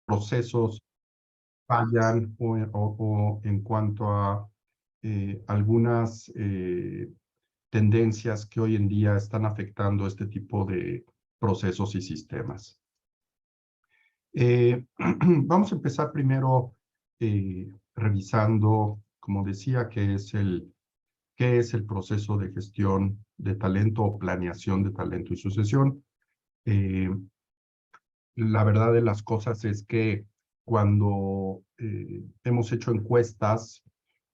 procesos fallan o en cuanto a algunas tendencias que hoy en día están afectando este tipo de procesos y sistemas. Vamos a empezar primero revisando, como decía, qué es el proceso de gestión de talento o planeación de talento y sucesión. La verdad de las cosas es que cuando hemos hecho encuestas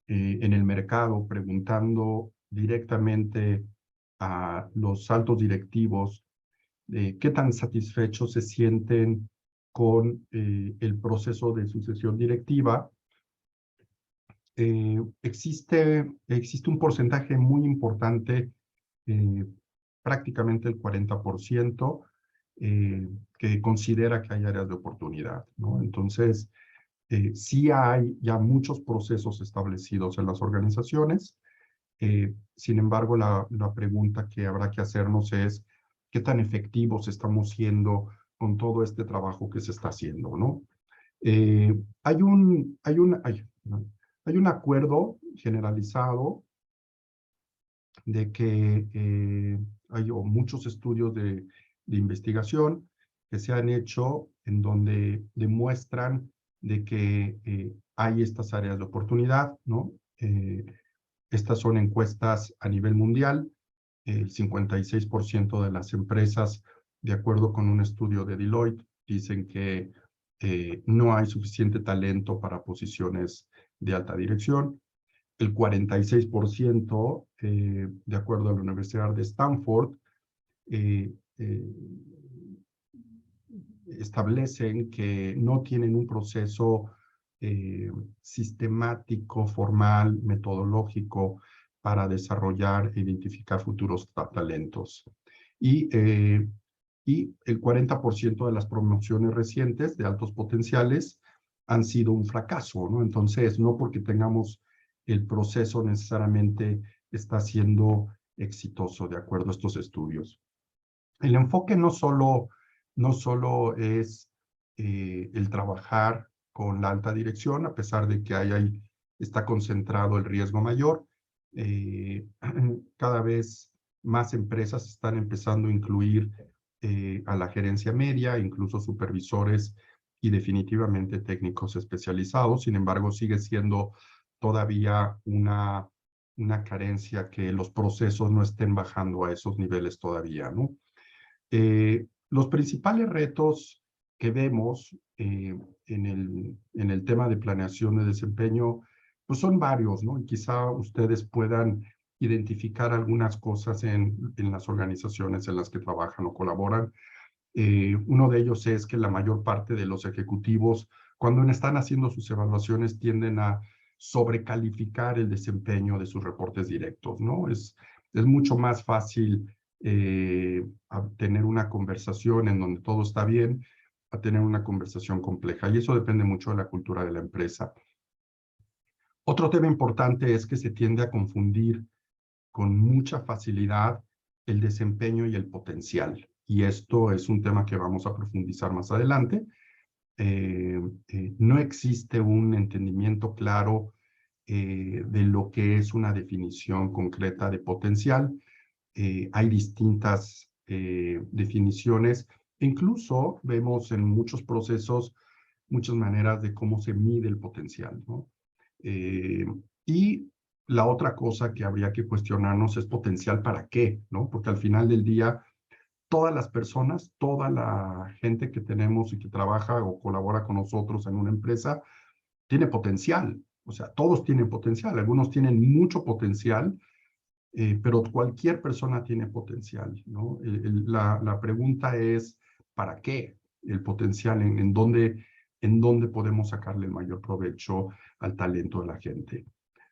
en el mercado preguntando directamente a los altos directivos qué tan satisfechos se sienten con el proceso de sucesión directiva, existe un porcentaje muy importante, prácticamente el 40%, que considera que hay áreas de oportunidad, ¿no? Entonces, sí hay ya muchos procesos establecidos en las organizaciones. Sin embargo, la pregunta que habrá que hacernos es qué tan efectivos estamos siendo con todo este trabajo que se está haciendo, ¿no? Hay un acuerdo generalizado de que hay muchos estudios de investigación que se han hecho en donde demuestran de que hay estas áreas de oportunidad, ¿no? Estas son encuestas a nivel mundial. El 56% de las empresas, de acuerdo con un estudio de Deloitte, dicen que no hay suficiente talento para posiciones de alta dirección. El 46%, de acuerdo a la Universidad de Stanford, establecen que no tienen un proceso sistemático, formal, metodológico para desarrollar e identificar futuros talentos. Y el 40% de las promociones recientes de altos potenciales han sido un fracaso, ¿no? Entonces, no porque tengamos el proceso necesariamente está siendo exitoso, de acuerdo a estos estudios. El enfoque no solo es el trabajar con la alta dirección, a pesar de que ahí está concentrado el riesgo mayor. Cada vez más empresas están empezando a incluir a la gerencia media, incluso supervisores y definitivamente técnicos especializados. Sin embargo, sigue siendo todavía una carencia que los procesos no estén bajando a esos niveles todavía, ¿no? Los principales retos que vemos en el tema de planeación de desempeño, pues son varios, ¿no? Y quizá ustedes puedan identificar algunas cosas en las organizaciones en las que trabajan o colaboran. Uno de ellos es que la mayor parte de los ejecutivos, cuando están haciendo sus evaluaciones, tienden a sobrecalificar el desempeño de sus reportes directos, ¿no? Es mucho más fácil a tener una conversación en donde todo está bien, a tener una conversación compleja. Y eso depende mucho de la cultura de la empresa. Otro tema importante es que se tiende a confundir con mucha facilidad el desempeño y el potencial. Y esto es un tema que vamos a profundizar más adelante. No existe un entendimiento claro de lo que es una definición concreta de potencial. Hay distintas definiciones. Incluso vemos en muchos procesos muchas maneras de cómo se mide el potencial, ¿no? Y la otra cosa que habría que cuestionarnos es potencial para qué, ¿no? Porque al final del día, todas las personas, toda la gente que tenemos y que trabaja o colabora con nosotros en una empresa, tiene potencial. O sea, todos tienen potencial. Algunos tienen mucho potencial, pero cualquier persona tiene potencial, ¿no? La pregunta es, ¿para qué el potencial? ¿En dónde podemos sacarle el mayor provecho al talento de la gente?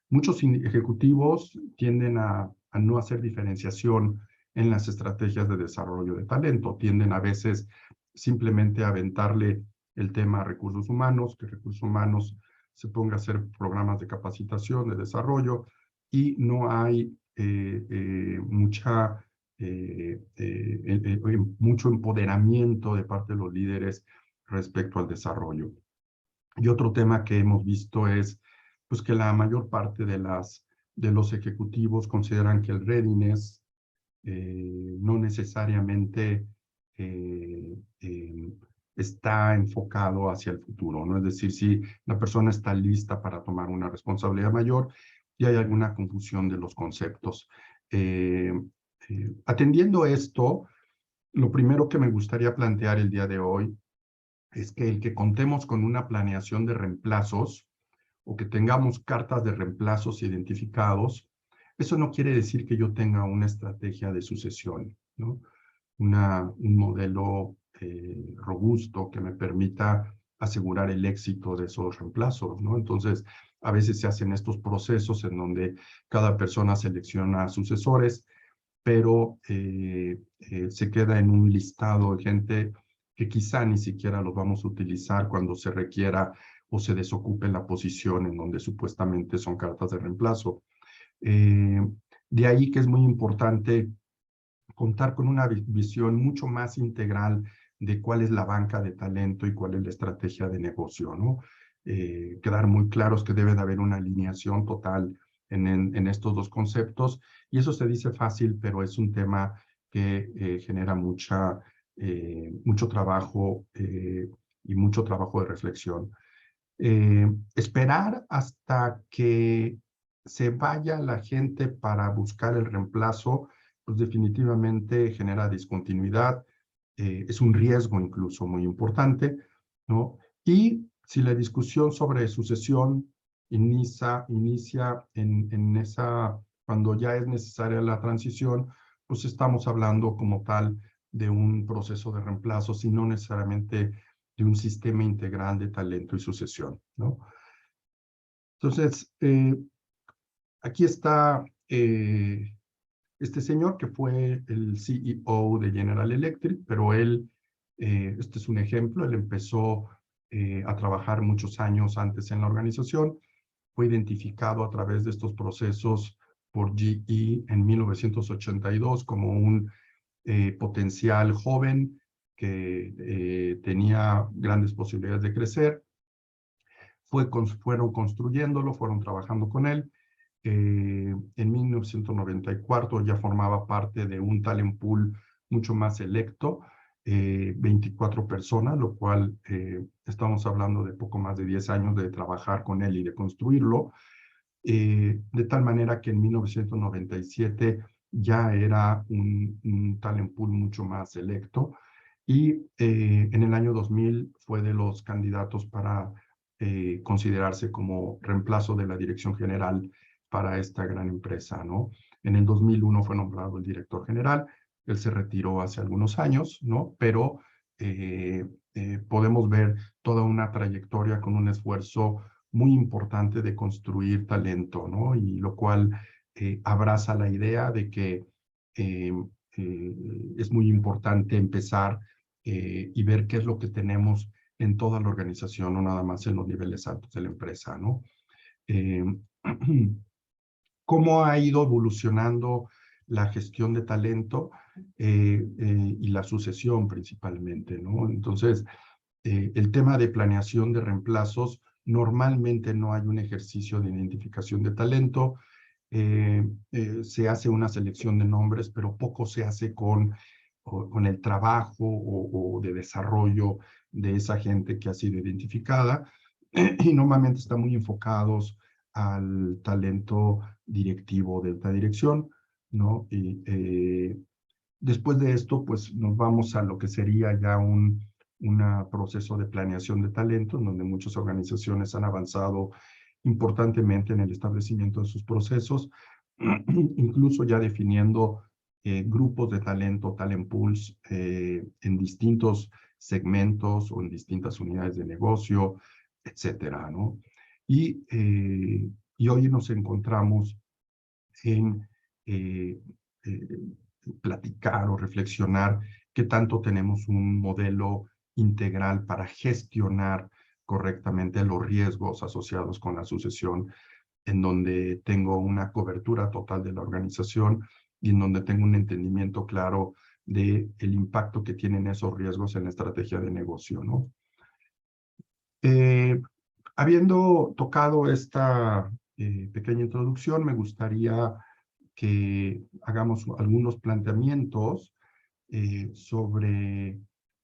Muchos ejecutivos tienden a no hacer diferenciación en las estrategias de desarrollo de talento. Tienden a veces simplemente a aventarle el tema a recursos humanos, que recursos humanos se ponga a hacer programas de capacitación, de desarrollo, y no hay mucho empoderamiento de parte de los líderes respecto al desarrollo. Y otro tema que hemos visto es pues, que la mayor parte de los ejecutivos consideran que el readiness no necesariamente está enfocado hacia el futuro, ¿no? Es decir, si la persona está lista para tomar una responsabilidad mayor y hay alguna confusión de los conceptos. Atendiendo esto, lo primero que me gustaría plantear el día de hoy es que el que contemos con una planeación de reemplazos o que tengamos cartas de reemplazos identificados, eso no quiere decir que yo tenga una estrategia de sucesión, ¿no? Un modelo robusto que me permita asegurar el éxito de esos reemplazos, ¿no? Entonces, a veces se hacen estos procesos en donde cada persona selecciona sucesores, pero se queda en un listado de gente que quizá ni siquiera los vamos a utilizar cuando se requiera o se desocupe la posición en donde supuestamente son cartas de reemplazo. De ahí que es muy importante contar con una visión mucho más integral de cuál es la banca de talento y cuál es la estrategia de negocio, ¿no? Quedar muy claros que debe de haber una alineación total en estos dos conceptos, y eso se dice fácil, pero es un tema que genera mucho trabajo y mucho trabajo de reflexión. Esperar hasta que se vaya la gente para buscar el reemplazo, pues definitivamente genera discontinuidad, es un riesgo incluso muy importante, ¿no? Y si la discusión sobre sucesión inicia cuando ya es necesaria la transición, pues estamos hablando como tal de un proceso de reemplazo, sino necesariamente de un sistema integral de talento y sucesión, ¿no? Entonces, aquí está este señor que fue el CEO de General Electric, pero este es un ejemplo, él empezó a trabajar muchos años antes en la organización, fue identificado a través de estos procesos por GE en 1982 como un potencial joven que tenía grandes posibilidades de crecer. Fueron construyéndolo, fueron trabajando con él. En 1994 ya formaba parte de un talent pool mucho más selecto, 24 personas, lo cual estamos hablando de poco más de 10 años de trabajar con él y de construirlo, de tal manera que en 1997 ya era un talent pool mucho más selecto, y en el año 2000 fue de los candidatos para considerarse como reemplazo de la dirección general para esta gran empresa, ¿no? En el 2001 fue nombrado el director general, él se retiró hace algunos años, ¿no? Pero podemos ver toda una trayectoria con un esfuerzo muy importante de construir talento, ¿no? Y lo cual abraza la idea de que es muy importante empezar y ver qué es lo que tenemos en toda la organización, no nada más en los niveles altos de la empresa, ¿no? ¿Cómo ha ido evolucionando la gestión de talento y la sucesión principalmente, ¿no? Entonces, el tema de planeación de reemplazos, normalmente no hay un ejercicio de identificación de talento, se hace una selección de nombres, pero poco se hace con el trabajo o de desarrollo de esa gente que ha sido identificada, y normalmente están muy enfocados al talento directivo de alta dirección, ¿no? Y después de esto, pues nos vamos a lo que sería ya un proceso de planeación de talento, en donde muchas organizaciones han avanzado importantemente en el establecimiento de sus procesos, incluso ya definiendo grupos de talento, talent pools, en distintos segmentos o en distintas unidades de negocio, etcétera, ¿no? Y hoy nos encontramos en platicar o reflexionar qué tanto tenemos un modelo integral para gestionar correctamente los riesgos asociados con la sucesión, en donde tengo una cobertura total de la organización y en donde tengo un entendimiento claro de el impacto que tienen esos riesgos en la estrategia de negocio, ¿no? Habiendo tocado esta pequeña introducción, me gustaría que hagamos algunos planteamientos sobre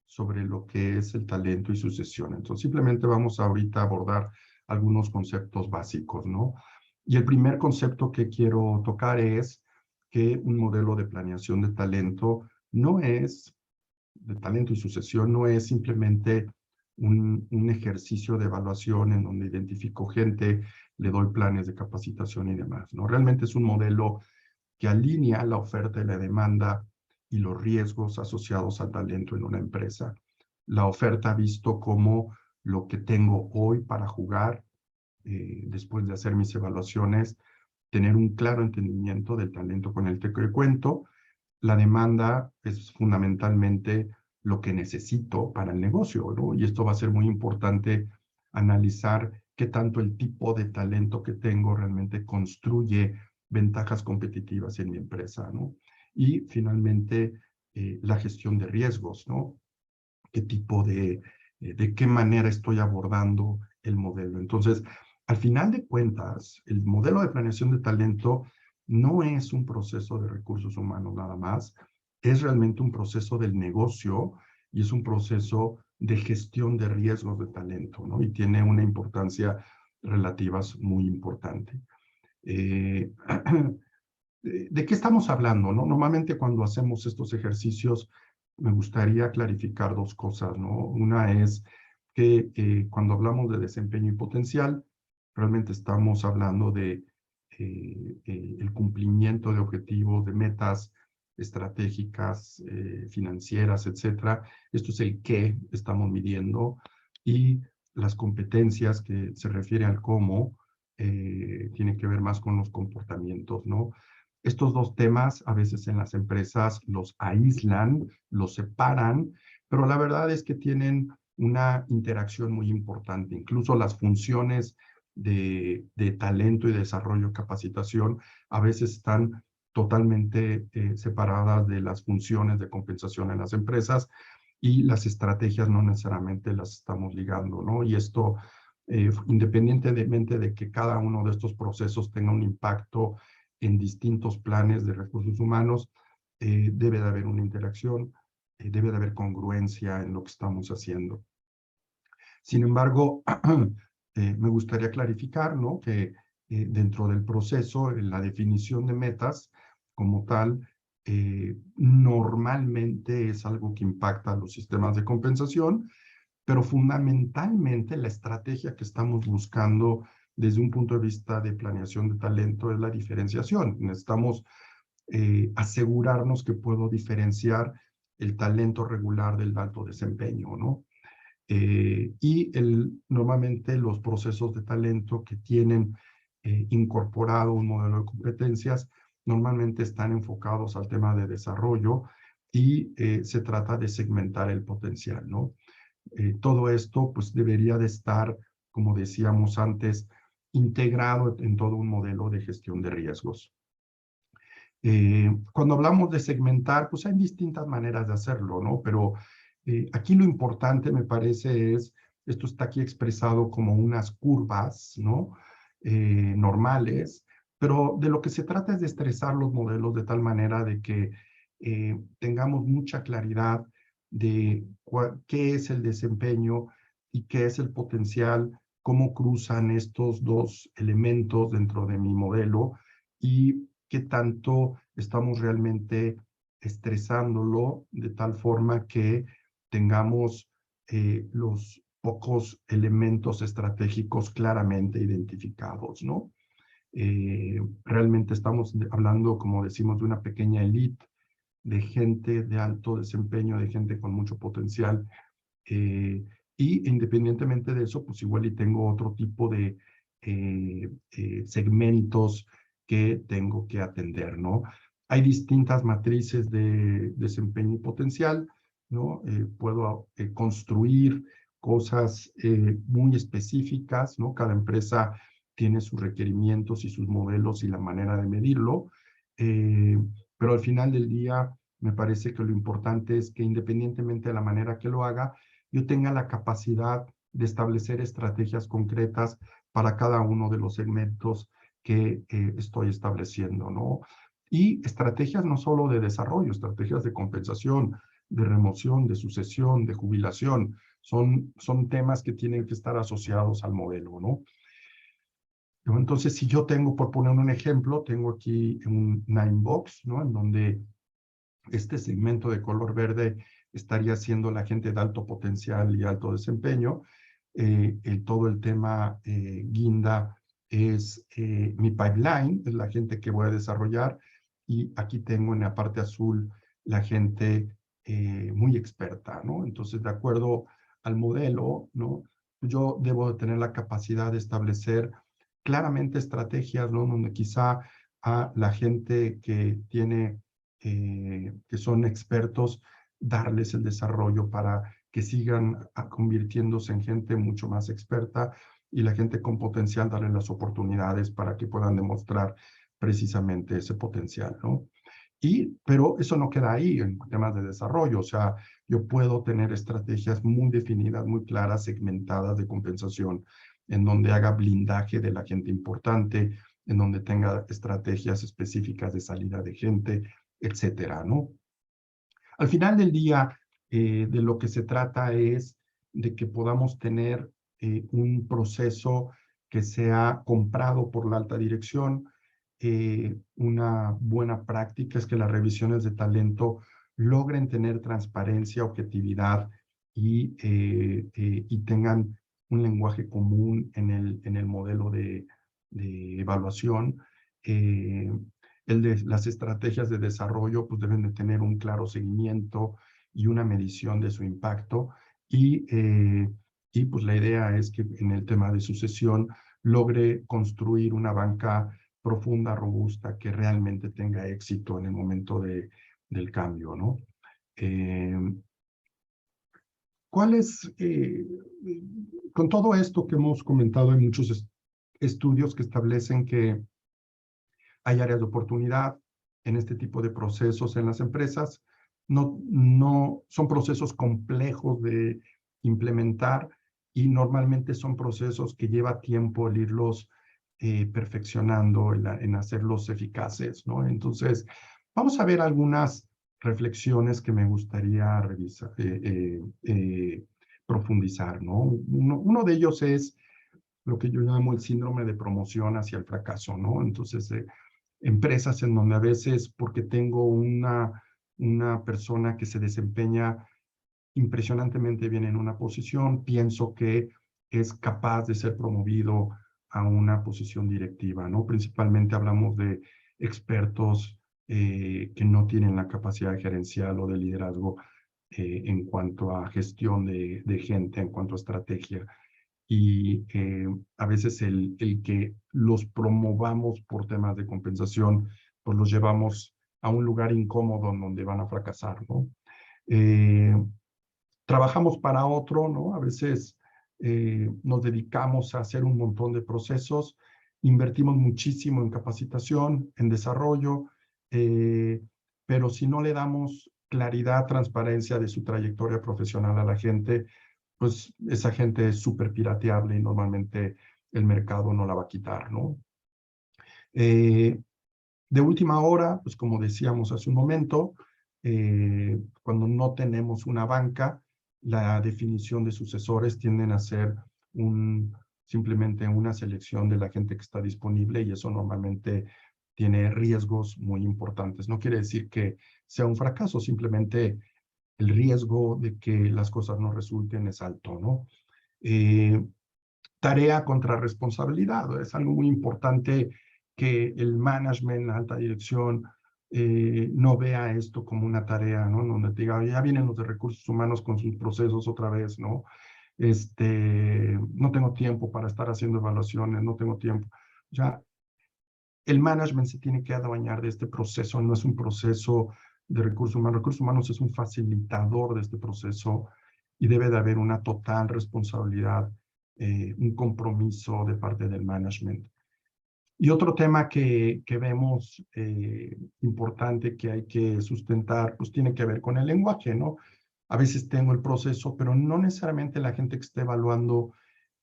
lo que es el talento y sucesión. Entonces, simplemente vamos ahorita a abordar algunos conceptos básicos, ¿no? Y el primer concepto que quiero tocar es que un modelo de planeación de talento de talento y sucesión no es simplemente un ejercicio de evaluación en donde identifico gente, le doy planes de capacitación y demás, ¿no? Realmente es un modelo que alinea la oferta y la demanda y los riesgos asociados al talento en una empresa. La oferta visto como lo que tengo hoy para jugar, después de hacer mis evaluaciones, tener un claro entendimiento del talento con el que cuento. La demanda es fundamentalmente lo que necesito para el negocio, ¿no? Y esto va a ser muy importante analizar qué tanto el tipo de talento que tengo realmente construye ventajas competitivas en mi empresa, ¿no? Y finalmente, la gestión de riesgos, ¿no? ¿Qué tipo de qué manera estoy abordando el modelo? Entonces, al final de cuentas, el modelo de planeación de talento no es un proceso de recursos humanos nada más, es realmente un proceso del negocio y es un proceso de gestión de riesgos de talento, ¿no? Y tiene una importancia relativa muy importante. Eh, ¿De qué estamos hablando, no? Normalmente cuando hacemos estos ejercicios me gustaría clarificar dos cosas, ¿no? Una es que cuando hablamos de desempeño y potencial, realmente estamos hablando de el cumplimiento de objetivos, de metas estratégicas, financieras, etcétera. Esto es el qué estamos midiendo y las competencias que se refiere al cómo tiene que ver más con los comportamientos, ¿no? Estos dos temas a veces en las empresas los aíslan, los separan, pero la verdad es que tienen una interacción muy importante. Incluso las funciones de talento y desarrollo, capacitación, a veces están totalmente separadas de las funciones de compensación en las empresas y las estrategias no necesariamente las estamos ligando, ¿no? Y esto, independientemente de que cada uno de estos procesos tenga un impacto en distintos planes de recursos humanos, debe de haber una interacción, debe de haber congruencia en lo que estamos haciendo. Sin embargo, me gustaría clarificar, ¿no? Que dentro del proceso, en la definición de metas como tal, normalmente es algo que impacta a los sistemas de compensación, pero fundamentalmente la estrategia que estamos buscando desde un punto de vista de planeación de talento es la diferenciación. Necesitamos asegurarnos que puedo diferenciar el talento regular del alto desempeño, ¿no? Normalmente los procesos de talento que tienen incorporado un modelo de competencias normalmente están enfocados al tema de desarrollo y se trata de segmentar el potencial, ¿no? Todo esto pues debería de estar, como decíamos antes, integrado en todo un modelo de gestión de riesgos. Cuando hablamos de segmentar, pues hay distintas maneras de hacerlo, ¿no? Pero aquí lo importante me parece es, esto está aquí expresado como unas curvas, ¿no? Normales, pero de lo que se trata es de estresar los modelos de tal manera de que tengamos mucha claridad de qué es el desempeño y qué es el potencial, cómo cruzan estos dos elementos dentro de mi modelo y qué tanto estamos realmente estresándolo de tal forma que tengamos los pocos elementos estratégicos claramente identificados, ¿no? Realmente estamos hablando, como decimos, de una pequeña élite de gente de alto desempeño, de gente con mucho potencial. Y independientemente de eso, pues igual y tengo otro tipo de segmentos que tengo que atender, ¿no? Hay distintas matrices de desempeño y potencial, ¿no? Puedo construir cosas muy específicas, ¿no? Cada empresa tiene sus requerimientos y sus modelos y la manera de medirlo, pero al final del día me parece que lo importante es que independientemente de la manera que lo haga, yo tenga la capacidad de establecer estrategias concretas para cada uno de los segmentos que estoy estableciendo, ¿no? Y estrategias no solo de desarrollo, estrategias de compensación, de remoción, de sucesión, de jubilación, son temas que tienen que estar asociados al modelo, ¿no? Entonces, si yo tengo, por poner un ejemplo, tengo aquí un 9box, ¿no? En donde este segmento de color verde estaría siendo la gente de alto potencial y alto desempeño. Todo el tema guinda es mi pipeline, es la gente que voy a desarrollar. Y aquí tengo en la parte azul la gente muy experta, ¿no? Entonces, de acuerdo al modelo, ¿no? Yo debo de tener la capacidad de establecer claramente estrategias, ¿no? Donde quizá a la gente que tiene, que son expertos, darles el desarrollo para que sigan convirtiéndose en gente mucho más experta, y la gente con potencial darle las oportunidades para que puedan demostrar precisamente ese potencial, ¿no? Pero eso no queda ahí en temas de desarrollo. O sea, yo puedo tener estrategias muy definidas, muy claras, segmentadas de compensación, en donde haga blindaje de la gente importante, en donde tenga estrategias específicas de salida de gente, etcétera, ¿no? Al final del día, de lo que se trata es de que podamos tener un proceso que sea comprado por la alta dirección. Una buena práctica es que las revisiones de talento logren tener transparencia, objetividad y tengan un lenguaje común en el modelo de evaluación. Eh, las estrategias de desarrollo pues deben de tener un claro seguimiento y una medición de su impacto. Y pues la idea es que en el tema de sucesión logre construir una banca profunda, robusta, que realmente tenga éxito en el momento del cambio, ¿no? ¿Cuál es, con todo esto que hemos comentado, hay muchos estudios que establecen que hay áreas de oportunidad en este tipo de procesos en las empresas. No son procesos complejos de implementar, y normalmente son procesos que lleva tiempo el irlos perfeccionando, en hacerlos eficaces, ¿no? Entonces, vamos a ver algunas reflexiones que me gustaría revisar, profundizar, ¿no? Uno de ellos es lo que yo llamo el síndrome de promoción hacia el fracaso, ¿no? Entonces, empresas en donde a veces, porque tengo una persona que se desempeña impresionantemente bien en una posición, pienso que es capaz de ser promovido a una posición directiva, ¿no? Principalmente hablamos de expertos que no tienen la capacidad gerencial o de liderazgo en cuanto a gestión de gente, en cuanto a estrategia. Y a veces el que los promovamos por temas de compensación, pues los llevamos a un lugar incómodo en donde van a fracasar, ¿no? Trabajamos para otro, ¿no? A veces nos dedicamos a hacer un montón de procesos, invertimos muchísimo en capacitación, en desarrollo, pero si no le damos claridad, transparencia de su trayectoria profesional a la gente, pues esa gente es súper pirateable y normalmente el mercado no la va a quitar, ¿no? De última hora, pues como decíamos hace un momento, cuando no tenemos una banca, la definición de sucesores tienden a ser simplemente una selección de la gente que está disponible, y eso normalmente tiene riesgos muy importantes. No quiere decir que sea un fracaso, simplemente el riesgo de que las cosas no resulten es alto, ¿no? Tarea contra responsabilidad. Es algo muy importante que el management, la alta dirección, no vea esto como una tarea, ¿no? Donde te diga, ya vienen los de recursos humanos con sus procesos otra vez, ¿no? No tengo tiempo para estar haciendo evaluaciones, no tengo tiempo. Ya, el management se tiene que adueñar de este proceso, no es un proceso de recursos humanos. Recursos humanos es un facilitador de este proceso, y debe de haber una total responsabilidad, un compromiso de parte del management. Y otro tema que vemos importante que hay que sustentar, pues tiene que ver con el lenguaje, ¿no? a veces tengo el proceso, pero no necesariamente la gente que esté evaluando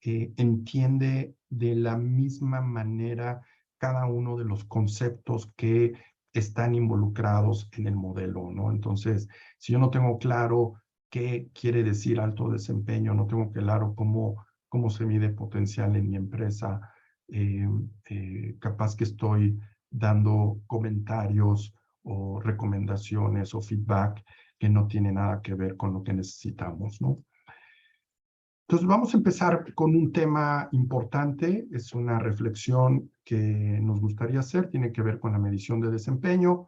entiende de la misma manera cada uno de los conceptos que están involucrados en el modelo, ¿no? Entonces, si yo no tengo claro qué quiere decir alto desempeño, no tengo claro cómo se mide potencial en mi empresa, capaz que estoy dando comentarios o recomendaciones o feedback que no tiene nada que ver con lo que necesitamos, ¿no? Entonces vamos a empezar con un tema importante, es una reflexión que nos gustaría hacer, tiene que ver con la medición de desempeño,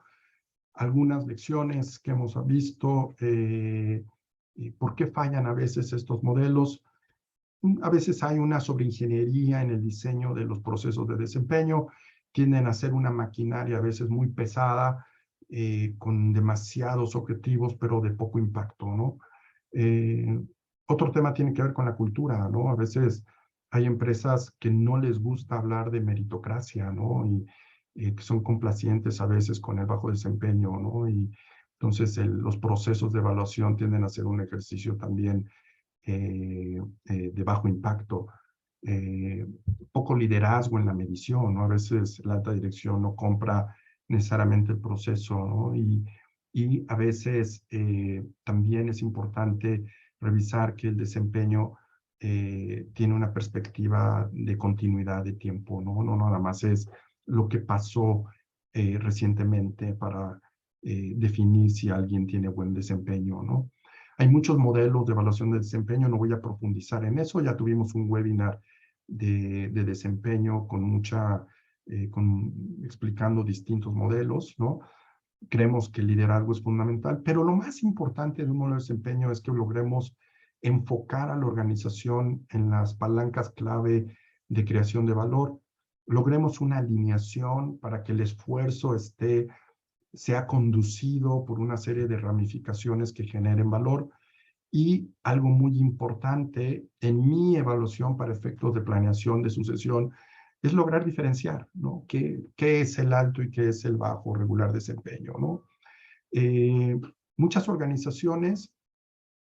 algunas lecciones que hemos visto, y por qué fallan a veces estos modelos. A veces hay una sobreingeniería en el diseño de los procesos de desempeño, tienden a ser una maquinaria a veces muy pesada, con demasiados objetivos, pero de poco impacto, ¿no? Eh, Otro tema tiene que ver con la cultura, ¿no? A veces hay empresas que no les gusta hablar de meritocracia, ¿no? Y que son complacientes a veces con el bajo desempeño, ¿no? Y entonces los procesos de evaluación tienden a ser un ejercicio también de bajo impacto. Eh, Poco liderazgo en la medición, ¿no? A veces la alta dirección no compra necesariamente el proceso, ¿no? Y a veces también es importante revisar que el desempeño tiene una perspectiva de continuidad de tiempo, ¿no? No nada más es lo que pasó recientemente para definir si alguien tiene buen desempeño, ¿no? Hay muchos modelos de evaluación de desempeño, no voy a profundizar en eso, ya tuvimos un webinar de desempeño con explicando distintos modelos, ¿no? Creemos que el liderazgo es fundamental, pero lo más importante de un modelo de desempeño es que logremos enfocar a la organización en las palancas clave de creación de valor, logremos una alineación para que el esfuerzo sea conducido por una serie de ramificaciones que generen valor. Y algo muy importante en mi evaluación para efectos de planeación de sucesión es lograr diferenciar, ¿no? ¿Qué es el alto y qué es el bajo regular desempeño, ¿no? Muchas organizaciones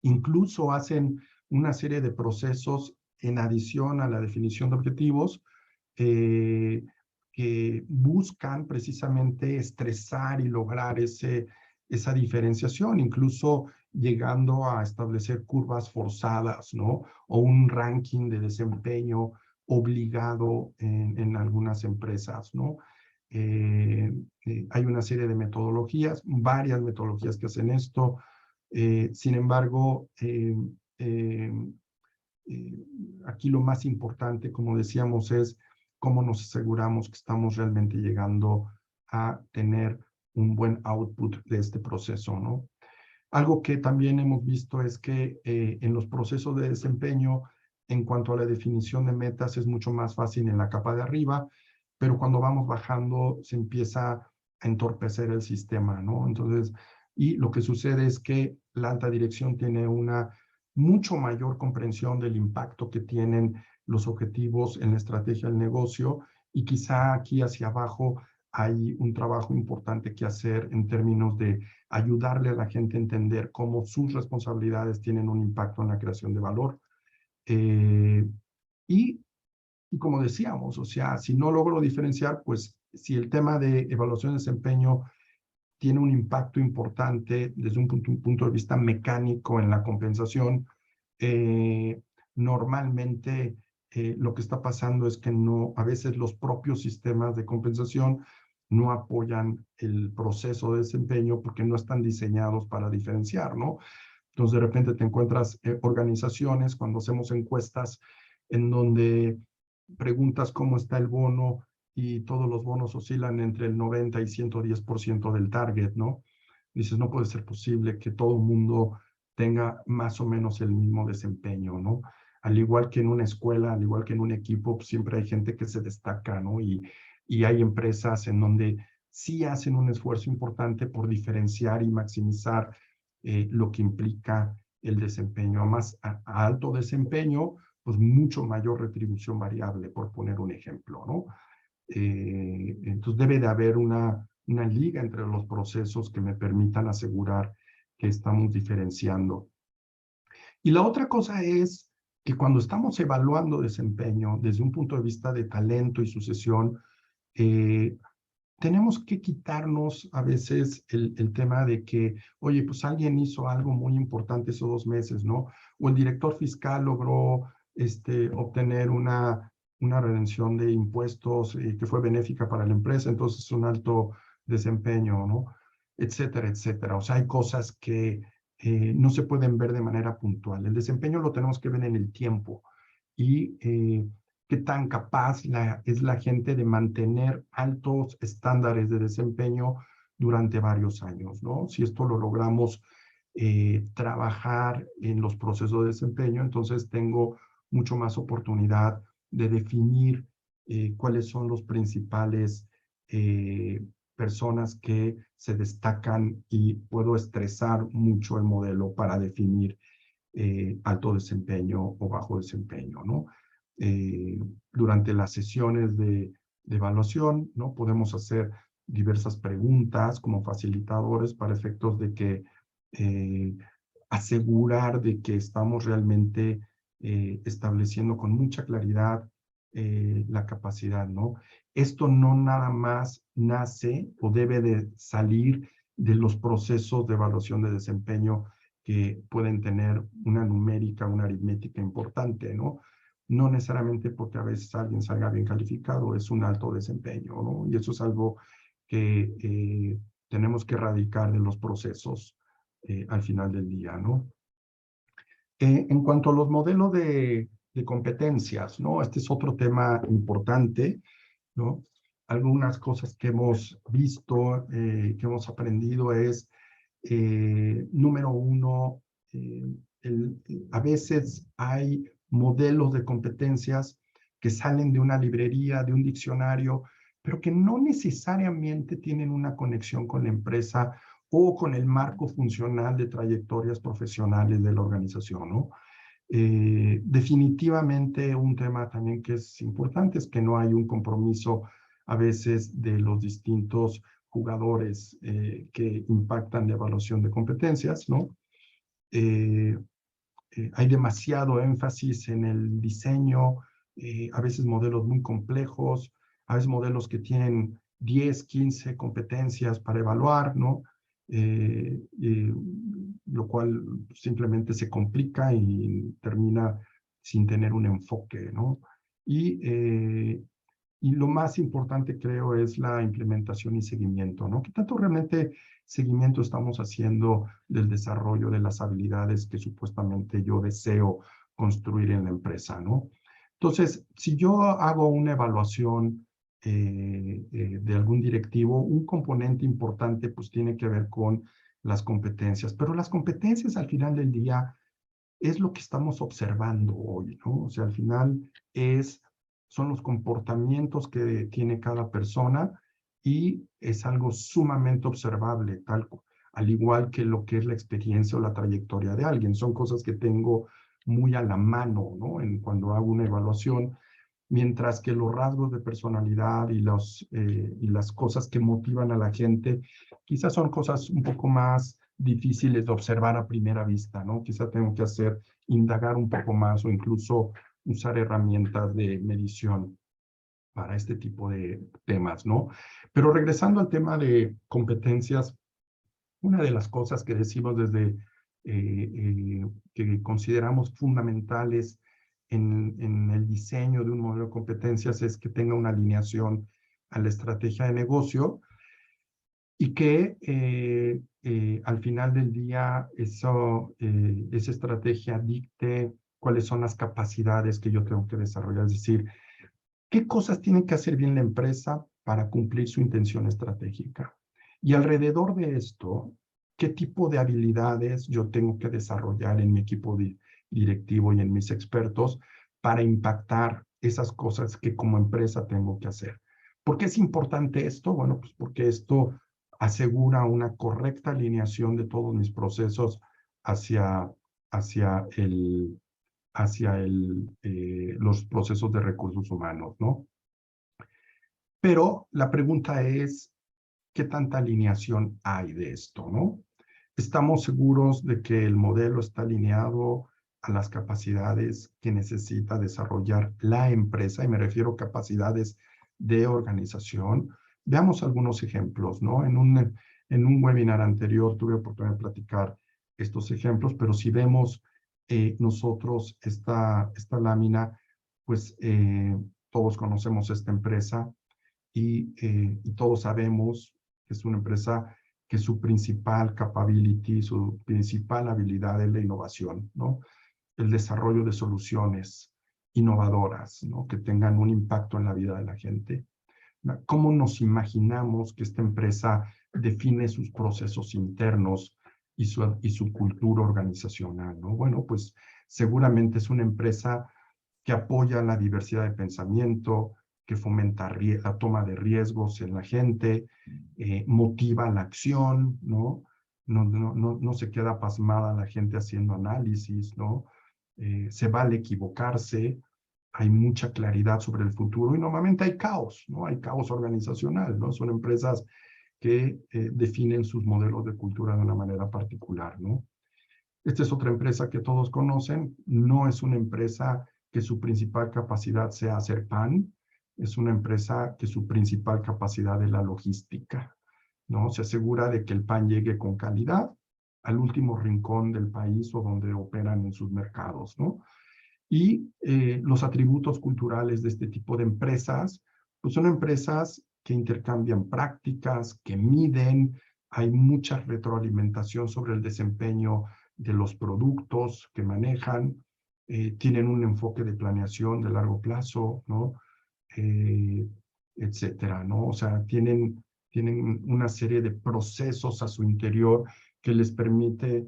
incluso hacen una serie de procesos en adición a la definición de objetivos eh, que buscan precisamente estresar y lograr esa diferenciación, incluso llegando a establecer curvas forzadas, ¿no? O un ranking de desempeño obligado en algunas empresas, ¿no? Hay una serie de metodologías, varias metodologías que hacen esto. Sin embargo, eh, eh, aquí lo más importante, como decíamos, es cómo nos aseguramos que estamos realmente llegando a tener un buen output de este proceso, ¿no? Algo que también hemos visto es que en los procesos de desempeño, en cuanto a la definición de metas, es mucho más fácil en la capa de arriba, pero cuando vamos bajando se empieza a entorpecer el sistema, ¿no? Entonces, y lo que sucede es que la alta dirección tiene una mucho mayor comprensión del impacto que tienen los objetivos en la estrategia del negocio y quizá aquí hacia abajo hay un trabajo importante que hacer en términos de ayudarle a la gente a entender cómo sus responsabilidades tienen un impacto en la creación de valor. Eh, y, y como decíamos, o sea, si no logro diferenciar, pues si el tema de evaluación de desempeño tiene un impacto importante desde un punto de vista mecánico en la compensación, eh, normalmente lo que está pasando es que no, a veces los propios sistemas de compensación no apoyan el proceso de desempeño porque no están diseñados para diferenciar, ¿no? Entonces, de repente te encuentras organizaciones cuando hacemos encuestas en donde preguntas cómo está el bono y todos los bonos oscilan entre el 90 y 110% del target, ¿no? Dices, no puede ser posible que todo el mundo tenga más o menos el mismo desempeño, ¿no? Al igual que en una escuela, al igual que en un equipo, pues siempre hay gente que se destaca, ¿no? Y hay empresas en donde sí hacen un esfuerzo importante por diferenciar y maximizar lo que implica el desempeño. Además, a alto desempeño, pues mucho mayor retribución variable, por poner un ejemplo, ¿no? Entonces debe de haber una liga entre los procesos que me permitan asegurar que estamos diferenciando. Y la otra cosa es que cuando estamos evaluando desempeño desde un punto de vista de talento y sucesión, tenemos que quitarnos a veces el tema de que, oye, pues alguien hizo algo muy importante esos 2 meses, ¿no? O el director fiscal logró obtener una redención de impuestos que fue benéfica para la empresa, entonces es un alto desempeño, ¿no? Etcétera, etcétera. O sea, hay cosas que no se pueden ver de manera puntual. El desempeño lo tenemos que ver en el tiempo y qué tan capaz es la gente de mantener altos estándares de desempeño durante varios años, ¿no? Si esto lo logramos trabajar en los procesos de desempeño, entonces tengo mucho más oportunidad de definir cuáles son los principales personas que se destacan y puedo estresar mucho el modelo para definir alto desempeño o bajo desempeño, ¿no? Eh, Durante las sesiones de evaluación, ¿no? Podemos hacer diversas preguntas como facilitadores para efectos de que asegurar de que estamos realmente estableciendo con mucha claridad la capacidad, ¿no? Esto no nada más nace o debe de salir de los procesos de evaluación de desempeño que pueden tener una numérica, una aritmética importante, ¿no? No necesariamente porque a veces alguien salga bien calificado, es un alto desempeño, ¿no? Y eso es algo que tenemos que erradicar de los procesos al final del día, ¿no? En cuanto a los modelos de competencias, ¿no? Este es otro tema importante, ¿no? Algunas cosas que hemos visto, que hemos aprendido es, número uno, a veces hay modelos de competencias que salen de una librería, de un diccionario, pero que no necesariamente tienen una conexión con la empresa o con el marco funcional de trayectorias profesionales de la organización, ¿no? Definitivamente un tema también que es importante es que no hay un compromiso a veces de los distintos jugadores que impactan la evaluación de competencias, ¿no? Eh, Hay demasiado énfasis en el diseño, a veces modelos muy complejos, a veces modelos que tienen 10, 15 competencias para evaluar, ¿no? Lo cual simplemente se complica y termina sin tener un enfoque, ¿no? Y lo más importante, creo, es la implementación y seguimiento, ¿no? ¿Qué tanto realmente seguimiento estamos haciendo del desarrollo de las habilidades que supuestamente yo deseo construir en la empresa, ¿no? Entonces, si yo hago una evaluación de algún directivo, un componente importante pues tiene que ver con las competencias, pero las competencias al final del día es lo que estamos observando hoy, ¿no? O sea, al final son los comportamientos que tiene cada persona y es algo sumamente observable, al igual que lo que es la experiencia o la trayectoria de alguien. Son cosas que tengo muy a la mano, ¿no? Cuando hago una evaluación, mientras que los rasgos de personalidad y las cosas que motivan a la gente, quizás son cosas un poco más difíciles de observar a primera vista, ¿no? Quizás tengo que indagar un poco más o incluso usar herramientas de medición para este tipo de temas, ¿no? Pero regresando al tema de competencias, una de las cosas que decimos desde que consideramos fundamentales en el diseño de un modelo de competencias es que tenga una alineación a la estrategia de negocio y que al final del día esa estrategia dicte cuáles son las capacidades que yo tengo que desarrollar. Es decir, qué cosas tiene que hacer bien la empresa para cumplir su intención estratégica. Y alrededor de esto, qué tipo de habilidades yo tengo que desarrollar en mi equipo directivo y en mis expertos para impactar esas cosas que como empresa tengo que hacer. ¿Por qué es importante esto? Bueno, pues porque esto asegura una correcta alineación de todos mis procesos hacia, hacia los procesos de recursos humanos, ¿no? Pero la pregunta es, ¿qué tanta alineación hay de esto, no? ¿Estamos seguros de que el modelo está alineado a las capacidades que necesita desarrollar la empresa, y me refiero a capacidades de organización. Veamos algunos ejemplos, ¿no? En un webinar anterior tuve oportunidad de platicar estos ejemplos, pero si vemos nosotros esta lámina, pues todos conocemos esta empresa y todos sabemos que es una empresa que su principal capability, su principal habilidad es la innovación, ¿no? El desarrollo de soluciones innovadoras, ¿no? Que tengan un impacto en la vida de la gente. ¿Cómo nos imaginamos que esta empresa define sus procesos internos y su cultura organizacional, ¿no? Bueno, pues seguramente es una empresa que apoya la diversidad de pensamiento, que fomenta la toma de riesgos en la gente, motiva la acción, ¿no? No se queda pasmada la gente haciendo análisis, ¿no? Se vale equivocarse, hay mucha claridad sobre el futuro y normalmente hay caos, ¿no? Hay caos organizacional, ¿no? Son empresas que definen sus modelos de cultura de una manera particular, ¿no? Esta es otra empresa que todos conocen, no es una empresa que su principal capacidad sea hacer pan, es una empresa que su principal capacidad es la logística, ¿no? Se asegura de que el pan llegue con calidad al último rincón del país o donde operan en sus mercados, ¿no? Y los atributos culturales de este tipo de empresas, pues son empresas que intercambian prácticas, que miden, hay mucha retroalimentación sobre el desempeño de los productos que manejan, tienen un enfoque de planeación de largo plazo, ¿no? Eh, etcétera, ¿no? O sea, tienen una serie de procesos a su interior que les permite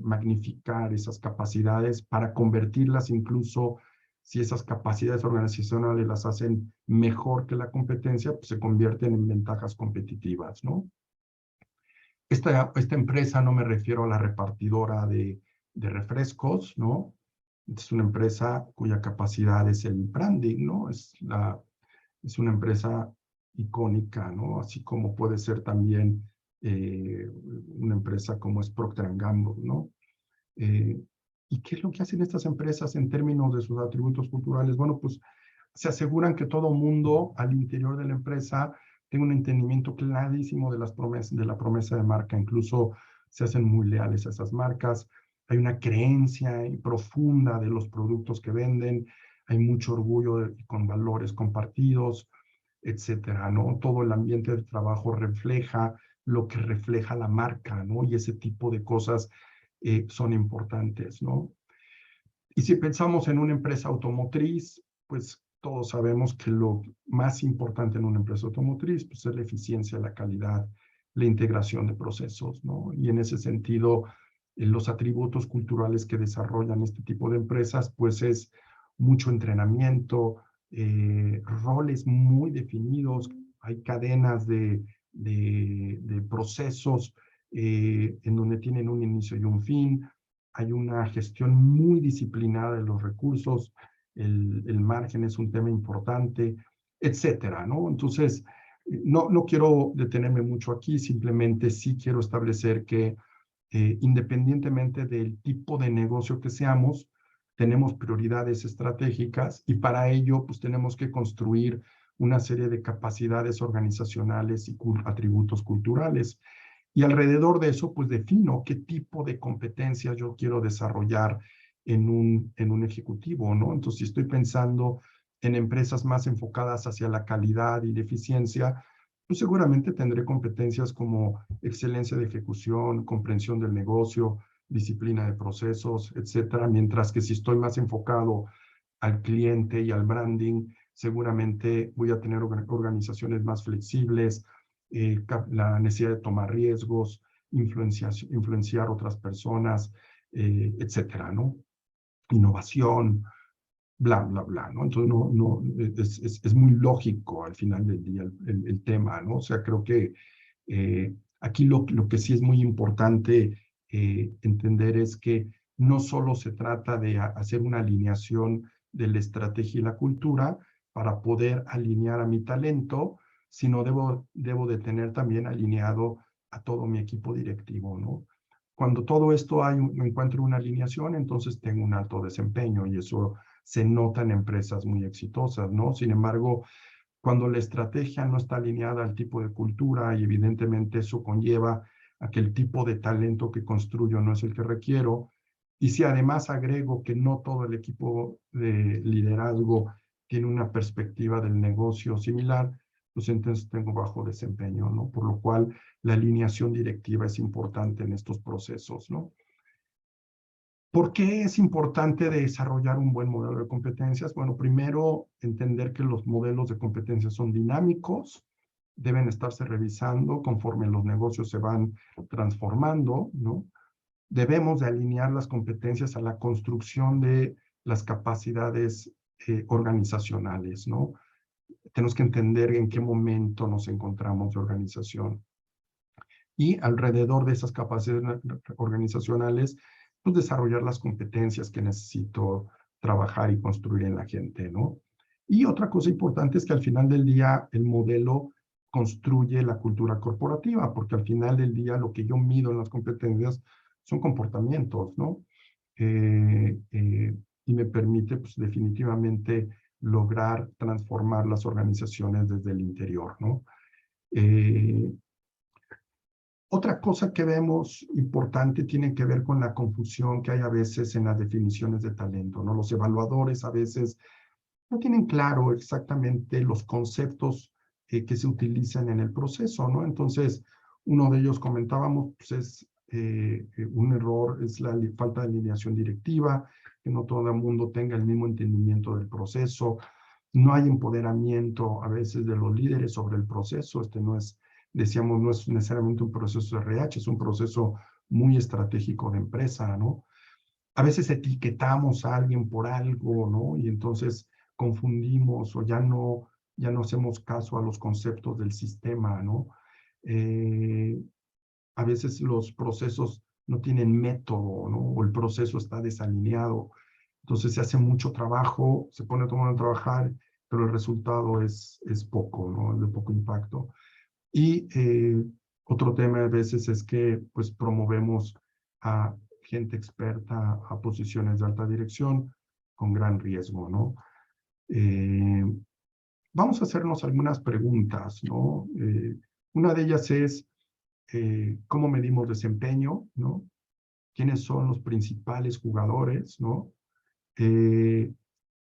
magnificar esas capacidades para convertirlas incluso si esas capacidades organizacionales las hacen mejor que la competencia, pues se convierten en ventajas competitivas, ¿no? Esta empresa no me refiero a la repartidora de refrescos, ¿no? Es una empresa cuya capacidad es el branding, ¿no? Es una empresa icónica, ¿no? Así como puede ser también una empresa como es Procter & Gamble, ¿no? Eh, ¿Y qué es lo que hacen estas empresas en términos de sus atributos culturales? Bueno, pues se aseguran que todo mundo al interior de la empresa tenga un entendimiento clarísimo de de la promesa de marca. Incluso se hacen muy leales a esas marcas. Hay una creencia profunda de los productos que venden. Hay mucho orgullo con valores compartidos, etcétera, ¿no? Todo el ambiente de trabajo refleja lo que refleja la marca, ¿no? Y ese tipo de cosas son importantes, ¿no? Y si pensamos en una empresa automotriz, pues todos sabemos que lo más importante en una empresa automotriz pues, es la eficiencia, la calidad, la integración de procesos, ¿no? Y en ese sentido, los atributos culturales que desarrollan este tipo de empresas, pues es mucho entrenamiento, roles muy definidos, hay cadenas de procesos en donde tienen un inicio y un fin, hay una gestión muy disciplinada de los recursos, el margen es un tema importante, etcétera, ¿no? Entonces, no quiero detenerme mucho aquí, simplemente sí quiero establecer que independientemente del tipo de negocio que seamos, tenemos prioridades estratégicas y para ello, pues tenemos que construir una serie de capacidades organizacionales y atributos culturales. Y alrededor de eso, pues defino qué tipo de competencias yo quiero desarrollar en un ejecutivo, ¿no? Entonces, si estoy pensando en empresas más enfocadas hacia la calidad y la eficiencia, pues seguramente tendré competencias como excelencia de ejecución, comprensión del negocio, disciplina de procesos, etcétera. Mientras que si estoy más enfocado al cliente y al branding, seguramente voy a tener organizaciones más flexibles, la necesidad de tomar riesgos, influenciar otras personas, etcétera, ¿no? Innovación, bla, bla, bla, ¿no? Entonces, es muy lógico al final del día el tema, ¿no? O sea, creo que aquí lo que sí es muy importante entender es que no solo se trata de hacer una alineación de la estrategia y la cultura para poder alinear a mi talento, sino debo de tener también alineado a todo mi equipo directivo, ¿no? Cuando todo esto encuentro una alineación, entonces tengo un alto desempeño y eso se nota en empresas muy exitosas, ¿no? Sin embargo, cuando la estrategia no está alineada al tipo de cultura y evidentemente eso conlleva a que el tipo de talento que construyo no es el que requiero, y si además agrego que no todo el equipo de liderazgo tiene una perspectiva del negocio similar, pues entonces tengo bajo desempeño, ¿no? Por lo cual la alineación directiva es importante en estos procesos, ¿no? ¿Por qué es importante desarrollar un buen modelo de competencias? Bueno, primero, entender que los modelos de competencias son dinámicos, deben estarse revisando conforme los negocios se van transformando, ¿no? Debemos de alinear las competencias a la construcción de las capacidades organizacionales, ¿no? Tenemos que entender en qué momento nos encontramos de organización. Y alrededor de esas capacidades organizacionales, pues desarrollar las competencias que necesito trabajar y construir en la gente, ¿no? Y otra cosa importante es que al final del día el modelo construye la cultura corporativa, porque al final del día lo que yo mido en las competencias son comportamientos, ¿no? Y me permite, pues, definitivamente lograr transformar las organizaciones desde el interior, ¿no? Otra cosa que vemos importante tiene que ver con la confusión que hay a veces en las definiciones de talento, ¿no? Los evaluadores a veces no tienen claro exactamente los conceptos que se utilizan en el proceso, ¿no? Entonces, uno de ellos comentábamos, pues es un error, es la falta de alineación directiva, que no todo el mundo tenga el mismo entendimiento del proceso, no hay empoderamiento a veces de los líderes sobre el proceso, no es, decíamos, no es necesariamente un proceso de RH, es un proceso muy estratégico de empresa, ¿no? A veces etiquetamos a alguien por algo, ¿no? Y entonces confundimos o ya no hacemos caso a los conceptos del sistema, ¿no? A veces los procesos no tienen método, ¿no? O el proceso está desalineado. Entonces se hace mucho trabajo, se pone todo el mundo a trabajar, pero el resultado es poco, ¿no? Es de poco impacto. Y otro tema a veces es que pues promovemos a gente experta a posiciones de alta dirección con gran riesgo, ¿no? Vamos a hacernos algunas preguntas, ¿no? Una de ellas es, ¿cómo medimos desempeño, ¿no? ¿Quiénes son los principales jugadores, ¿no?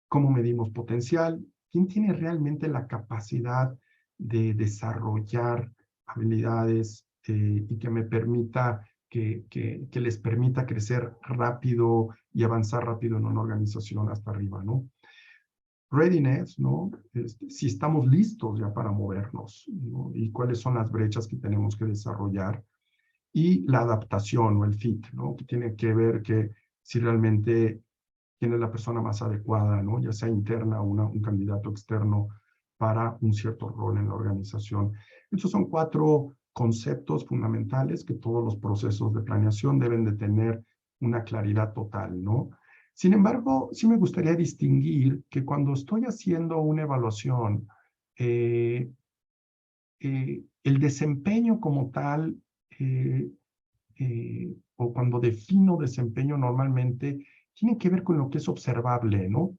¿Cómo medimos potencial? ¿Quién tiene realmente la capacidad de desarrollar habilidades y que me permita, que les permita crecer rápido y avanzar rápido en una organización hasta arriba, ¿no? Readiness, ¿no? Si estamos listos ya para movernos, ¿no? Y cuáles son las brechas que tenemos que desarrollar. Y la adaptación o el fit, ¿no? Que tiene que ver que si realmente quién es la persona más adecuada, ¿no? Ya sea interna o un candidato externo para un cierto rol en la organización. Estos son 4 conceptos fundamentales que todos los procesos de planeación deben de tener una claridad total, ¿no? Sin embargo, sí me gustaría distinguir que cuando estoy haciendo una evaluación, el desempeño como tal, o cuando defino desempeño normalmente, tiene que ver con lo que es observable, ¿no?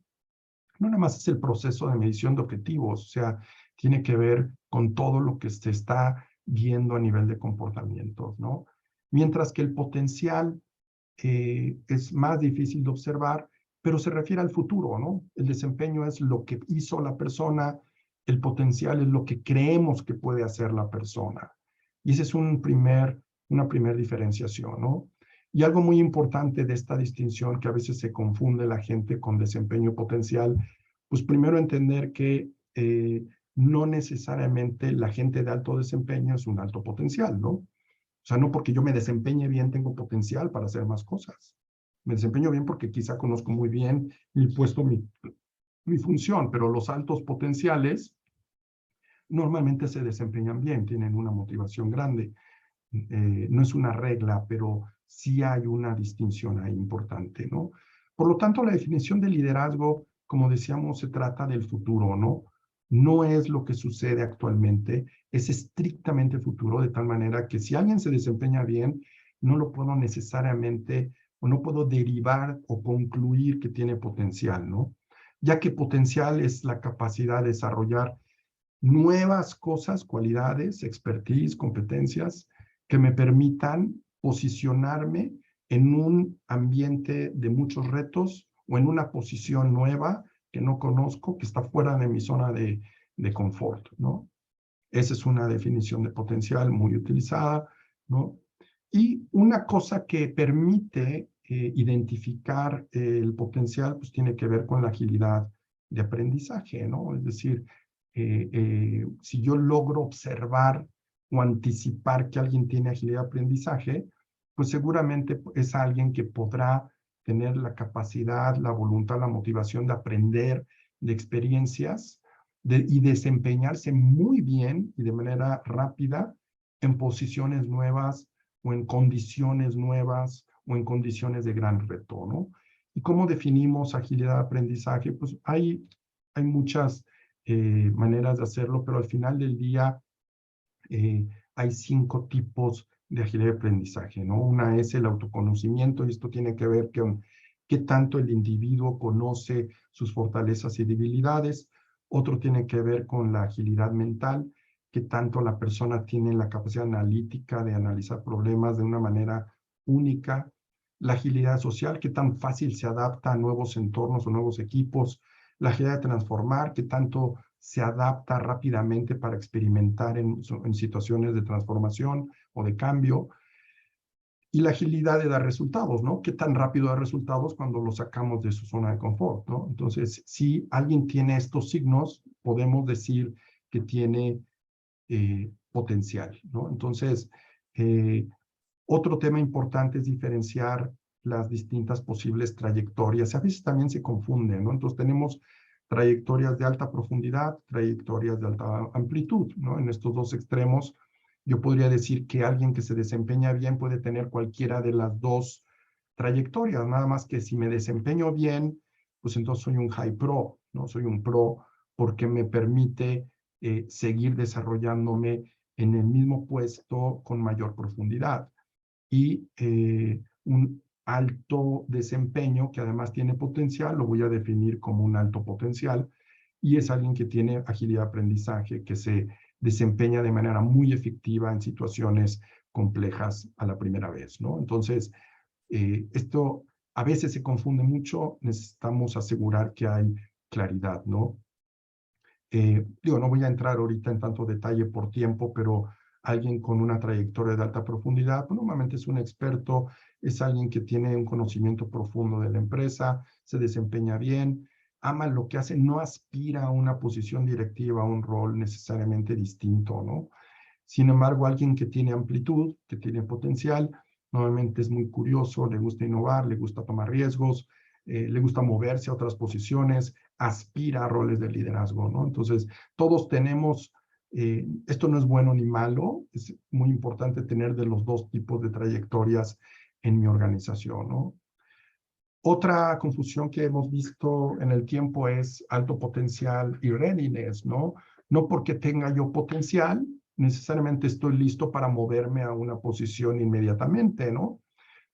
No nada más es el proceso de medición de objetivos, o sea, tiene que ver con todo lo que se está viendo a nivel de comportamientos, ¿no? Mientras que el potencial es más difícil de observar, pero se refiere al futuro, ¿no? El desempeño es lo que hizo la persona, el potencial es lo que creemos que puede hacer la persona. Y esa es una primer diferenciación, ¿no? Y algo muy importante de esta distinción que a veces se confunde la gente con desempeño potencial, pues primero entender que no necesariamente la gente de alto desempeño es un alto potencial, ¿no? O sea, no porque yo me desempeñe bien tengo potencial para hacer más cosas. Me desempeño bien porque quizá conozco muy bien mi puesto, mi función, pero los altos potenciales normalmente se desempeñan bien, tienen una motivación grande. No es una regla, pero sí hay una distinción ahí importante, ¿no? Por lo tanto, la definición de liderazgo, como decíamos, se trata del futuro, ¿no? No es lo que sucede actualmente, es estrictamente futuro, de tal manera que si alguien se desempeña bien, no lo puedo necesariamente, o no puedo derivar o concluir que tiene potencial, ¿no? Ya que potencial es la capacidad de desarrollar nuevas cosas, cualidades, expertise, competencias que me permitan posicionarme en un ambiente de muchos retos o en una posición nueva que no conozco, que está fuera de mi zona de confort, ¿no? Esa es una definición de potencial muy utilizada, ¿no? Y una cosa que permite identificar el potencial, pues tiene que ver con la agilidad de aprendizaje, ¿no? Es decir, si yo logro observar o anticipar que alguien tiene agilidad de aprendizaje, pues seguramente es alguien que podrá tener la capacidad, la voluntad, la motivación de aprender de experiencias y desempeñarse muy bien y de manera rápida en posiciones nuevas o en condiciones nuevas o en condiciones de gran reto, ¿no? ¿Y cómo definimos agilidad de aprendizaje? Pues hay muchas maneras de hacerlo, pero al final del día hay 5 tipos de agilidad de aprendizaje, ¿no? Una es el autoconocimiento, y esto tiene que ver con qué tanto el individuo conoce sus fortalezas y debilidades. Otro tiene que ver con la agilidad mental, qué tanto la persona tiene la capacidad analítica de analizar problemas de una manera única. La agilidad social, qué tan fácil se adapta a nuevos entornos o nuevos equipos. La agilidad de transformar, qué tanto se adapta rápidamente para experimentar en situaciones de transformación o de cambio. Y la agilidad de dar resultados, ¿no? ¿Qué tan rápido da resultados cuando lo sacamos de su zona de confort, ¿no? Entonces, si alguien tiene estos signos, podemos decir que tiene potencial, ¿no? Entonces, otro tema importante es diferenciar las distintas posibles trayectorias. A veces también se confunden, ¿no? Entonces tenemos trayectorias de alta profundidad, trayectorias de alta amplitud, ¿no? En estos dos extremos, yo podría decir que alguien que se desempeña bien puede tener cualquiera de las dos trayectorias, nada más que si me desempeño bien, pues entonces soy un high pro, ¿no? Soy un pro porque me permite seguir desarrollándome en el mismo puesto con mayor profundidad. Y un alto desempeño que además tiene potencial, lo voy a definir como un alto potencial, y es alguien que tiene agilidad de aprendizaje, que se desempeña de manera muy efectiva en situaciones complejas a la primera vez, ¿no? Entonces, esto a veces se confunde mucho, necesitamos asegurar que hay claridad, ¿no? Digo, no voy a entrar ahorita en tanto detalle por tiempo, pero alguien con una trayectoria de alta profundidad, pues normalmente es un experto, es alguien que tiene un conocimiento profundo de la empresa, se desempeña bien, ama lo que hace, no aspira a una posición directiva, a un rol necesariamente distinto, ¿no? Sin embargo, alguien que tiene amplitud, que tiene potencial, normalmente es muy curioso, le gusta innovar, le gusta tomar riesgos, le gusta moverse a otras posiciones, aspira a roles de liderazgo, ¿no? Entonces, todos tenemos, esto no es bueno ni malo, es muy importante tener de los dos tipos de trayectorias en mi organización, ¿no? Otra confusión que hemos visto en el tiempo es alto potencial y readiness, ¿no? No porque tenga yo potencial, necesariamente estoy listo para moverme a una posición inmediatamente, ¿no?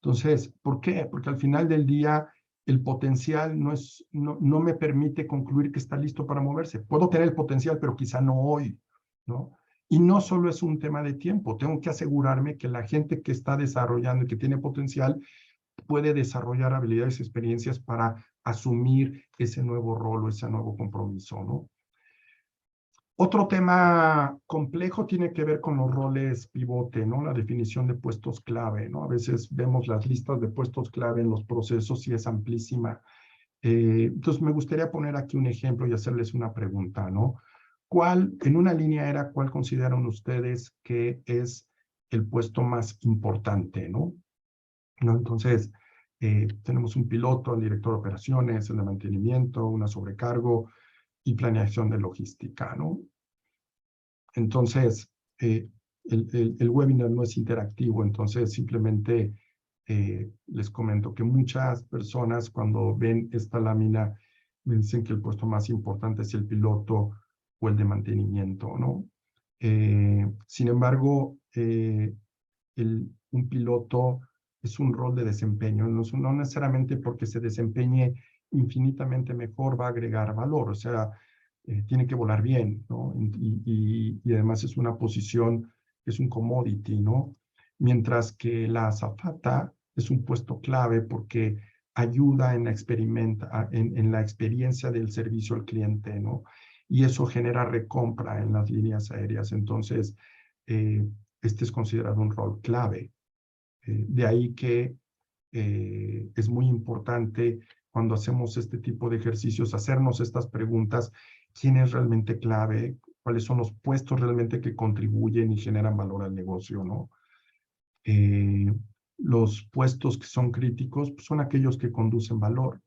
Entonces, ¿por qué? Porque al final del día el potencial no me permite concluir que está listo para moverse. Puedo tener el potencial, pero quizá no hoy, ¿no? Y no solo es un tema de tiempo, tengo que asegurarme que la gente que está desarrollando y que tiene potencial puede desarrollar habilidades y experiencias para asumir ese nuevo rol o ese nuevo compromiso, ¿no? Otro tema complejo tiene que ver con los roles pivote, ¿no? La definición de puestos clave, ¿no? A veces vemos las listas de puestos clave en los procesos y es amplísima. Entonces, me gustaría poner aquí un ejemplo y hacerles una pregunta, ¿no? En una línea era, cuál consideran ustedes que es el puesto más importante, ¿no? Entonces, tenemos un piloto, el director de operaciones, el de mantenimiento, una sobrecargo y planeación de logística, ¿no? Entonces, el webinar no es interactivo, entonces simplemente les comento que muchas personas cuando ven esta lámina me dicen que el puesto más importante es el piloto o el de mantenimiento, ¿no? Sin embargo, un piloto es un rol de desempeño, no necesariamente porque se desempeñe infinitamente mejor va a agregar valor, o sea, tiene que volar bien, ¿no? Y además es una posición, es un commodity, ¿no? Mientras que la azafata es un puesto clave porque ayuda en en la experiencia del servicio al cliente, ¿no? Y eso genera recompra en las líneas aéreas. Entonces, este es considerado un rol clave. De ahí que es muy importante cuando hacemos este tipo de ejercicios, hacernos estas preguntas: ¿quién es realmente clave? ¿Cuáles son los puestos realmente que contribuyen y generan valor al negocio, ¿no? Los puestos que son críticos pues, son aquellos que conducen valor,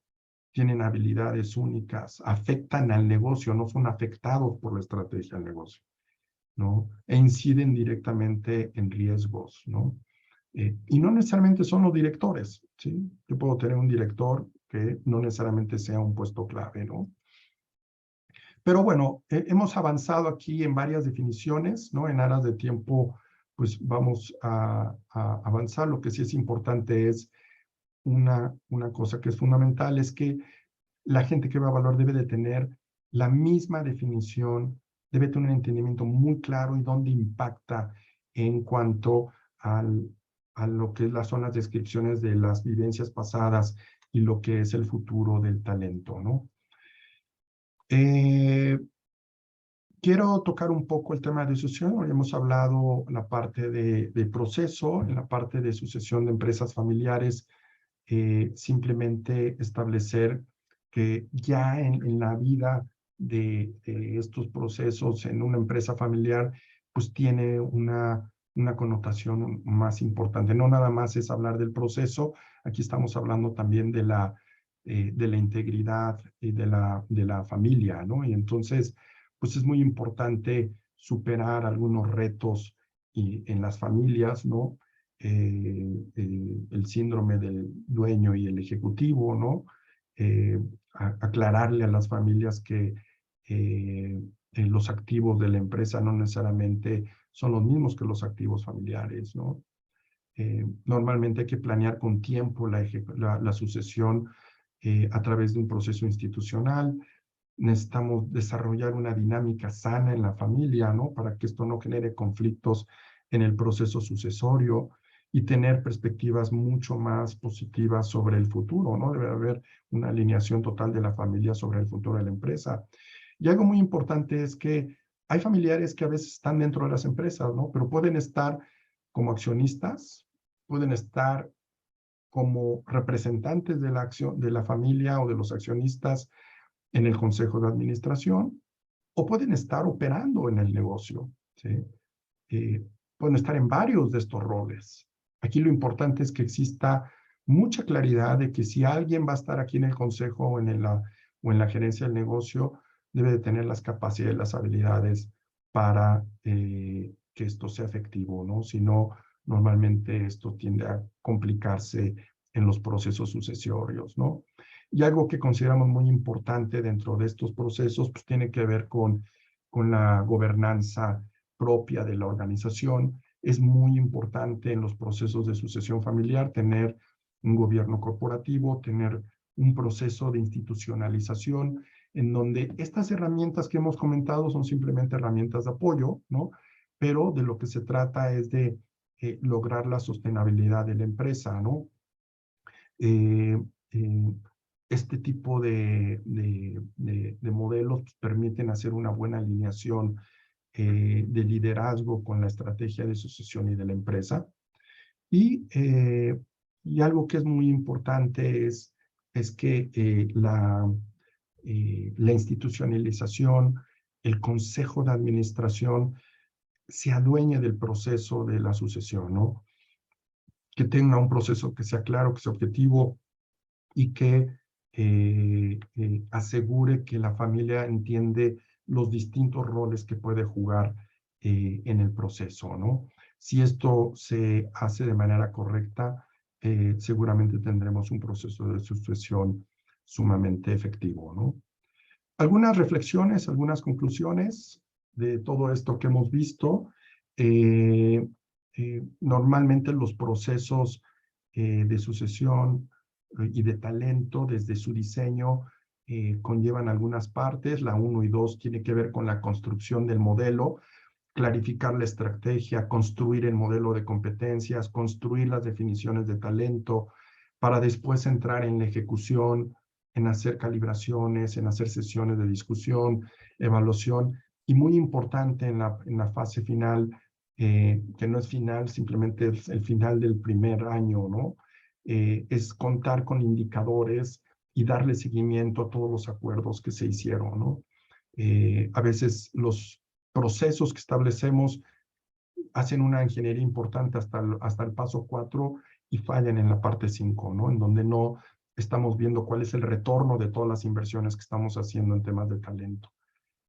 tienen habilidades únicas, afectan al negocio, no son afectados por la estrategia del negocio, ¿no? E inciden directamente en riesgos, ¿no? Y no necesariamente son los directores, ¿sí? Yo puedo tener un director que no necesariamente sea un puesto clave, ¿no? Pero bueno, hemos avanzado aquí en varias definiciones, ¿no? En aras de tiempo, pues vamos a avanzar. Lo que sí es importante es una cosa que es fundamental, es que la gente que va a valor debe de tener la misma definición, debe tener un entendimiento muy claro y dónde impacta en cuanto a lo que son las descripciones de las vivencias pasadas y lo que es el futuro del talento, ¿no? Quiero tocar un poco el tema de sucesión. Hoy hemos hablado la parte de proceso, en la parte de sucesión de empresas familiares, simplemente establecer que ya en la vida de estos procesos en una empresa familiar, pues tiene una connotación más importante. No nada más es hablar del proceso, aquí estamos hablando también de la integridad y de la familia, ¿no? Y entonces, pues es muy importante superar algunos retos en las familias, ¿no? El síndrome del dueño y el ejecutivo, ¿no? Aclararle a las familias que los activos de la empresa no necesariamente son los mismos que los activos familiares, ¿no? Normalmente hay que planear con tiempo la sucesión a través de un proceso institucional. Necesitamos desarrollar una dinámica sana en la familia, ¿no? Para que esto no genere conflictos en el proceso sucesorio y tener perspectivas mucho más positivas sobre el futuro, ¿no? Debe haber una alineación total de la familia sobre el futuro de la empresa. Y algo muy importante es que hay familiares que a veces están dentro de las empresas, ¿no? Pero pueden estar como accionistas, pueden estar como representantes de de la familia o de los accionistas en el consejo de administración, o pueden estar operando en el negocio, ¿sí? Pueden estar en varios de estos roles. Aquí lo importante es que exista mucha claridad de que si alguien va a estar aquí en el consejo o o en la gerencia del negocio, debe de tener las capacidades, las habilidades para que esto sea efectivo, ¿no? Si no, normalmente esto tiende a complicarse en los procesos sucesorios, ¿no? Y algo que consideramos muy importante dentro de estos procesos, pues tiene que ver con la gobernanza propia de la organización. Es muy importante en los procesos de sucesión familiar tener un gobierno corporativo, tener un proceso de institucionalización en donde estas herramientas que hemos comentado son simplemente herramientas de apoyo, ¿no? Pero de lo que se trata es de lograr la sostenibilidad de la empresa, ¿no? Eh, eh, este tipo de modelos pues, permiten hacer una buena alineación de liderazgo con la estrategia de sucesión y de la empresa. Y algo que es muy importante es que la institucionalización, el consejo de administración se adueñe del proceso de la sucesión, ¿no? Que tenga un proceso que sea claro, que sea objetivo y que asegure que la familia entiende los distintos roles que puede jugar en el proceso, ¿no? Si esto se hace de manera correcta, seguramente tendremos un proceso de sucesión sumamente efectivo, ¿no? Algunas reflexiones, algunas conclusiones de todo esto que hemos visto. Normalmente los procesos de sucesión y de talento desde su diseño conllevan algunas partes. La 1 y 2 tiene que ver con la construcción del modelo, clarificar la estrategia, construir el modelo de competencias, construir las definiciones de talento, para después entrar en la ejecución, en hacer calibraciones, en hacer sesiones de discusión, evaluación, y muy importante en la fase final, que no es final, simplemente es el final del primer año, ¿no? Es contar con indicadores y darle seguimiento a todos los acuerdos que se hicieron, ¿no? A veces los procesos que establecemos hacen una ingeniería importante hasta el paso 4 y fallan en la parte 5, ¿no? En donde no estamos viendo cuál es el retorno de todas las inversiones que estamos haciendo en temas de talento,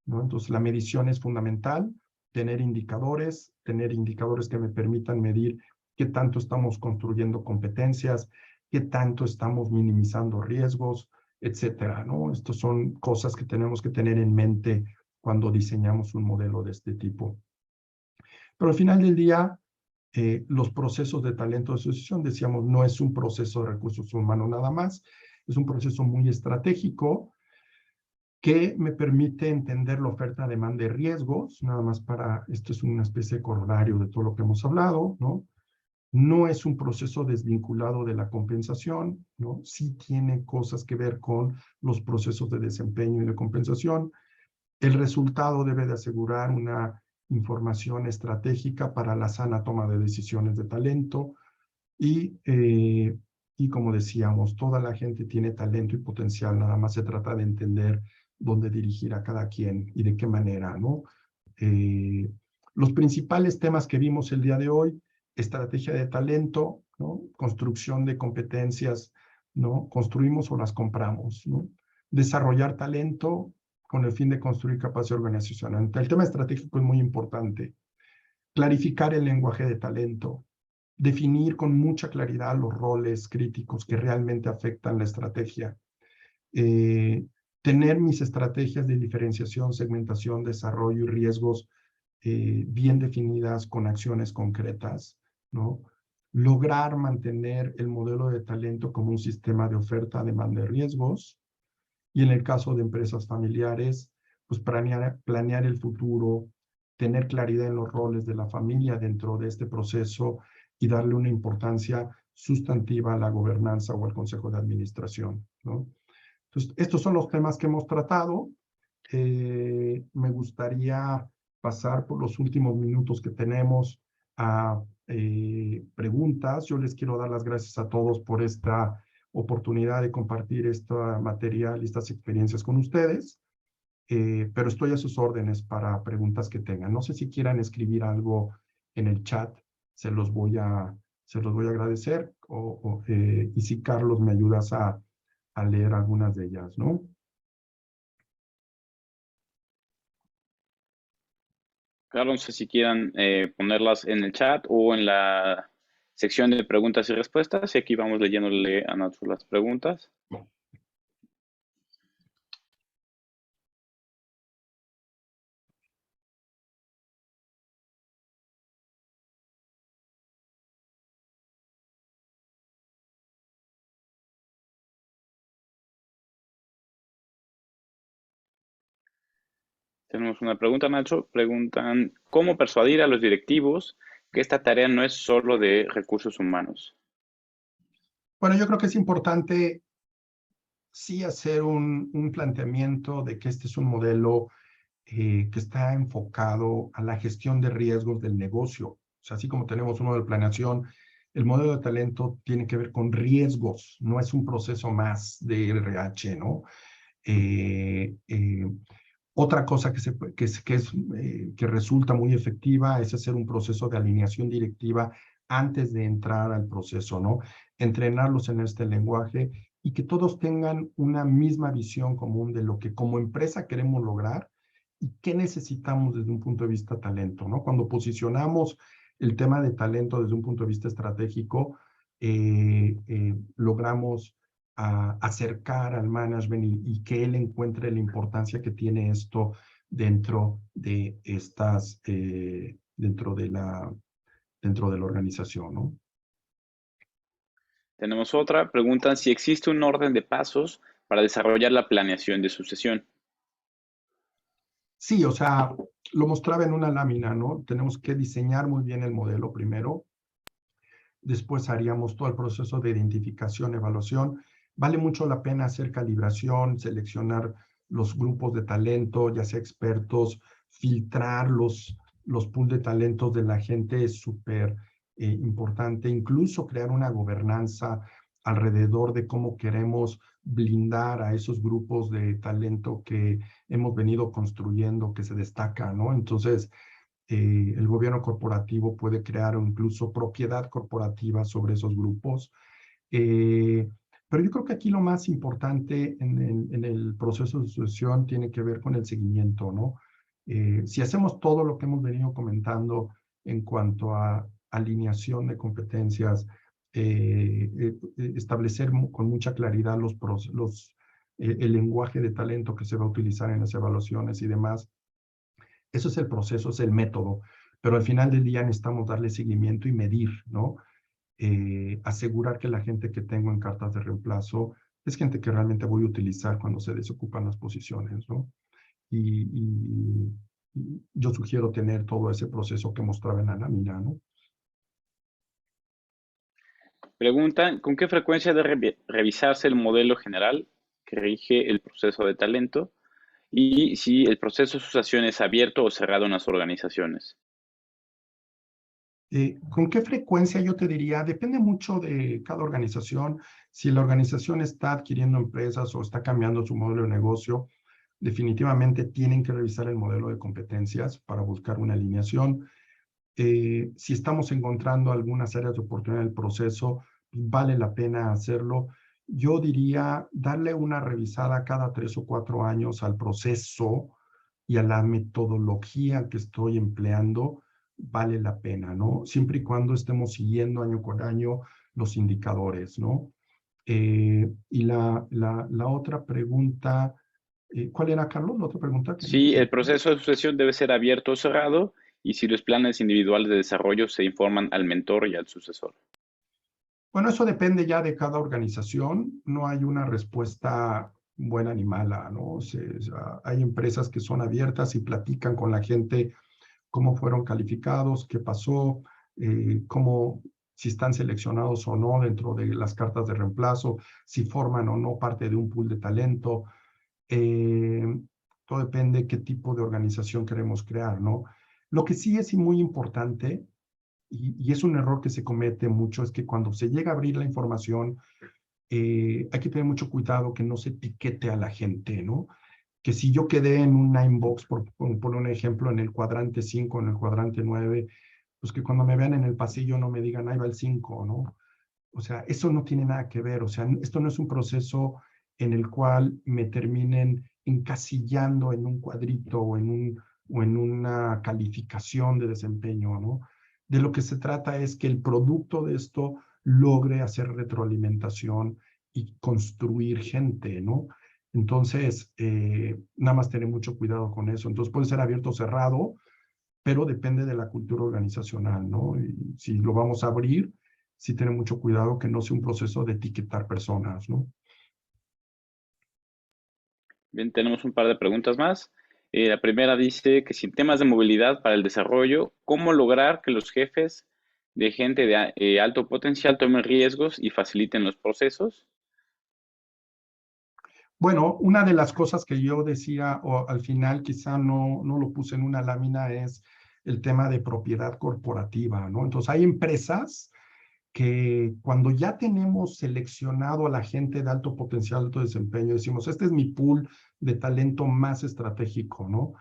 ¿no? Entonces, la medición es fundamental, tener indicadores que me permitan medir qué tanto estamos construyendo competencias, qué tanto estamos minimizando riesgos, etcétera, ¿no? Estas son cosas que tenemos que tener en mente cuando diseñamos un modelo de este tipo. Pero al final del día, los procesos de talento de asociación, decíamos, no es un proceso de recursos humanos nada más, es un proceso muy estratégico que me permite entender la oferta, demanda y riesgos, nada más para, esto es una especie de corolario de todo lo que hemos hablado, ¿no? No es un proceso desvinculado de la compensación, ¿no? Sí tiene cosas que ver con los procesos de desempeño y de compensación. El resultado debe de asegurar una información estratégica para la sana toma de decisiones de talento y como decíamos, toda la gente tiene talento y potencial, nada más se trata de entender dónde dirigir a cada quien y de qué manera, ¿no? Los principales temas que vimos el día de hoy: estrategia de talento, ¿no? Construcción de competencias, ¿no? Construimos o las compramos, ¿no? Desarrollar talento con el fin de construir capacidad organizacional. El tema estratégico es muy importante. Clarificar el lenguaje de talento, definir con mucha claridad los roles críticos que realmente afectan la estrategia, tener mis estrategias de diferenciación, segmentación, desarrollo y riesgos bien definidas con acciones concretas, ¿no? Lograr mantener el modelo de talento como un sistema de oferta, demanda y riesgos. Y en el caso de empresas familiares, pues planear el futuro, tener claridad en los roles de la familia dentro de este proceso y darle una importancia sustantiva a la gobernanza o al consejo de administración, ¿no? Entonces, estos son los temas que hemos tratado. Me gustaría pasar por los últimos minutos que tenemos a preguntas. Yo les quiero dar las gracias a todos por esta oportunidad de compartir este material y estas experiencias con ustedes, pero estoy a sus órdenes para preguntas que tengan. No sé si quieran escribir algo en el chat, se los voy a agradecer, y si Carlos me ayudas a leer algunas de ellas, ¿no? Claro, no sé si quieran ponerlas en el chat o en la sección de preguntas y respuestas. Y aquí vamos leyéndole a Nacho las preguntas. Tenemos una pregunta, Nacho. Preguntan, ¿cómo persuadir a los directivos que esta tarea no es solo de recursos humanos? Bueno, yo creo que es importante sí hacer un planteamiento de que este es un modelo que está enfocado a la gestión de riesgos del negocio. O sea, así como tenemos uno de planeación, el modelo de talento tiene que ver con riesgos, no es un proceso más de RH, ¿no? Otra cosa que resulta muy efectiva es hacer un proceso de alineación directiva antes de entrar al proceso, ¿no? Entrenarlos en este lenguaje y que todos tengan una misma visión común de lo que como empresa queremos lograr y qué necesitamos desde un punto de vista talento, ¿no? Cuando posicionamos el tema de talento desde un punto de vista estratégico, logramos acercar al management y que él encuentre la importancia que tiene esto dentro de estas, dentro de dentro de la organización, ¿no? Tenemos otra. Preguntan si existe un orden de pasos para desarrollar la planeación de sucesión. Sí, o sea, lo mostraba en una lámina, ¿no? Tenemos que diseñar muy bien el modelo primero. Después haríamos todo el proceso de identificación, evaluación. Vale mucho la pena hacer calibración, seleccionar los grupos de talento, ya sea expertos, filtrar los pools de talentos de la gente es súper importante. Incluso crear una gobernanza alrededor de cómo queremos blindar a esos grupos de talento que hemos venido construyendo, que se destacan, ¿no? Entonces, el gobierno corporativo puede crear incluso propiedad corporativa sobre esos grupos. Eh, pero yo creo que aquí lo más importante en el proceso de sucesión tiene que ver con el seguimiento, ¿no? Si hacemos todo lo que hemos venido comentando en cuanto a alineación de competencias, establecer con mucha claridad el lenguaje de talento que se va a utilizar en las evaluaciones y demás, eso es el proceso, es el método, pero al final del día necesitamos darle seguimiento y medir, ¿no? Asegurar que la gente que tengo en cartas de reemplazo es gente que realmente voy a utilizar cuando se desocupan las posiciones, ¿no? Y yo sugiero tener todo ese proceso que mostraba en la lámina, ¿no? Preguntan, ¿con qué frecuencia debe revisarse el modelo general que rige el proceso de talento? Y si el proceso de sucesión es abierto o cerrado en las organizaciones. ¿Con qué frecuencia? Yo te diría, depende mucho de cada organización. Si la organización está adquiriendo empresas o está cambiando su modelo de negocio, definitivamente tienen que revisar el modelo de competencias para buscar una alineación. Si estamos encontrando algunas áreas de oportunidad del proceso, vale la pena hacerlo. Yo diría darle una revisada cada 3 o 4 años al proceso y a la metodología que estoy empleando, vale la pena, ¿no? Siempre y cuando estemos siguiendo año con año los indicadores, ¿no? Y la otra pregunta, ¿cuál era, Carlos? La otra pregunta que Si el proceso de sucesión debe ser abierto o cerrado y si los planes individuales de desarrollo se informan al mentor y al sucesor. Bueno, eso depende ya de cada organización. No hay una respuesta buena ni mala, ¿no? O sea, hay empresas que son abiertas y platican con la gente cómo fueron calificados, qué pasó, cómo, si están seleccionados o no dentro de las cartas de reemplazo, si forman o no parte de un pool de talento. Eh, Todo depende de qué tipo de organización queremos crear, ¿no? Lo que sí es muy importante y es un error que se comete mucho, es que cuando se llega a abrir la información, hay que tener mucho cuidado que no se etiquete a la gente, ¿no? Que si yo quedé en una inbox, por un ejemplo, en el cuadrante 5, en el cuadrante 9, pues que cuando me vean en el pasillo no me digan, ahí va el 5, ¿no? O sea, eso no tiene nada que ver, o sea, esto no es un proceso en el cual me terminen encasillando en un cuadrito o en una calificación de desempeño, ¿no? De lo que se trata es que el producto de esto logre hacer retroalimentación y construir gente, ¿no? Entonces, nada más tener mucho cuidado con eso. Entonces puede ser abierto o cerrado, pero depende de la cultura organizacional, ¿no? Y si lo vamos a abrir, sí tener mucho cuidado que no sea un proceso de etiquetar personas, ¿no? Bien, tenemos un par de preguntas más. La primera dice que sin temas de movilidad para el desarrollo, ¿cómo lograr que los jefes de gente de alto potencial tomen riesgos y faciliten los procesos? Bueno, una de las cosas que yo decía, o al final quizá no lo puse en una lámina, es el tema de propiedad corporativa, ¿no? Entonces hay empresas que cuando ya tenemos seleccionado a la gente de alto potencial, alto desempeño, decimos, este es mi pool de talento más estratégico, ¿no?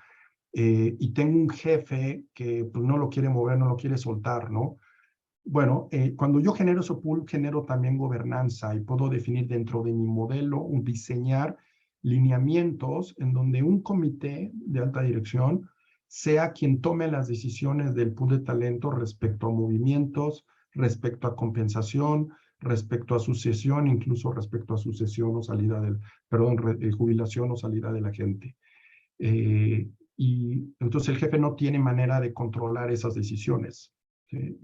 Y tengo un jefe que pues, no lo quiere mover, no lo quiere soltar, ¿no? Bueno, cuando yo genero ese pool, genero también gobernanza y puedo definir dentro de mi modelo, diseñar lineamientos en donde un comité de alta dirección sea quien tome las decisiones del pool de talento respecto a movimientos, respecto a compensación, respecto a sucesión, incluso respecto a sucesión o salida del, perdón, jubilación o salida de la gente. Y entonces el jefe no tiene manera de controlar esas decisiones. ¿sí?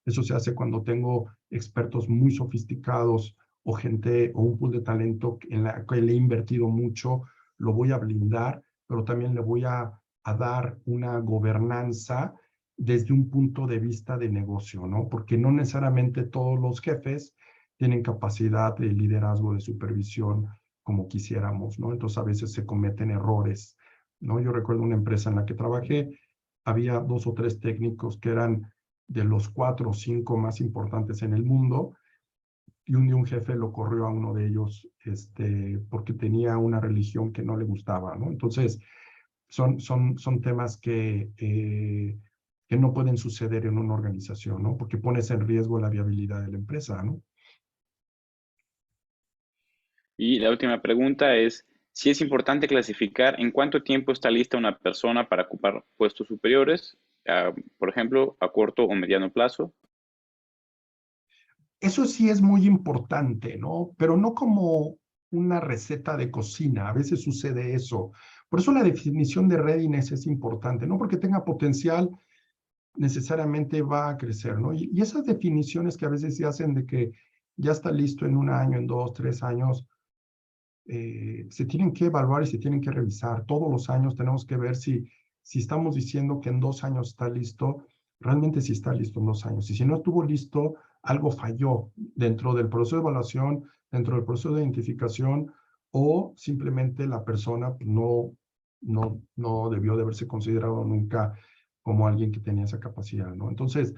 Eso se hace cuando tengo expertos muy sofisticados o gente o un pool de talento en la que le he invertido mucho, lo voy a blindar, pero también le voy a dar una gobernanza desde un punto de vista de negocio, ¿no? Porque no necesariamente todos los jefes tienen capacidad de liderazgo, de supervisión como quisiéramos, ¿no? Entonces a veces se cometen errores, ¿no? Yo recuerdo una empresa en la que trabajé, había 2 o 3 técnicos que eran de los 4 o 5 más importantes en el mundo, y un día un jefe lo corrió a uno de ellos porque tenía una religión que no le gustaba, ¿no? Entonces, son temas que no pueden suceder en una organización, ¿no? Porque pones en riesgo la viabilidad de la empresa, ¿no? Y la última pregunta es si es importante clasificar en cuánto tiempo está lista una persona para ocupar puestos superiores, por ejemplo, a corto o mediano plazo. Eso sí es muy importante, ¿no? Pero no como una receta de cocina. A veces sucede eso. Por eso la definición de readiness es importante, no porque tenga potencial necesariamente va a crecer, ¿no? Y esas definiciones que a veces se hacen de que ya está listo en 1 año, en 2, 3 años, se tienen que evaluar y se tienen que revisar. Todos los años tenemos que ver si estamos diciendo que en 2 años está listo, realmente sí está listo en 2 años. Y si no estuvo listo, algo falló dentro del proceso de evaluación, dentro del proceso de identificación, o simplemente la persona no debió de haberse considerado nunca como alguien que tenía esa capacidad, ¿no? Entonces,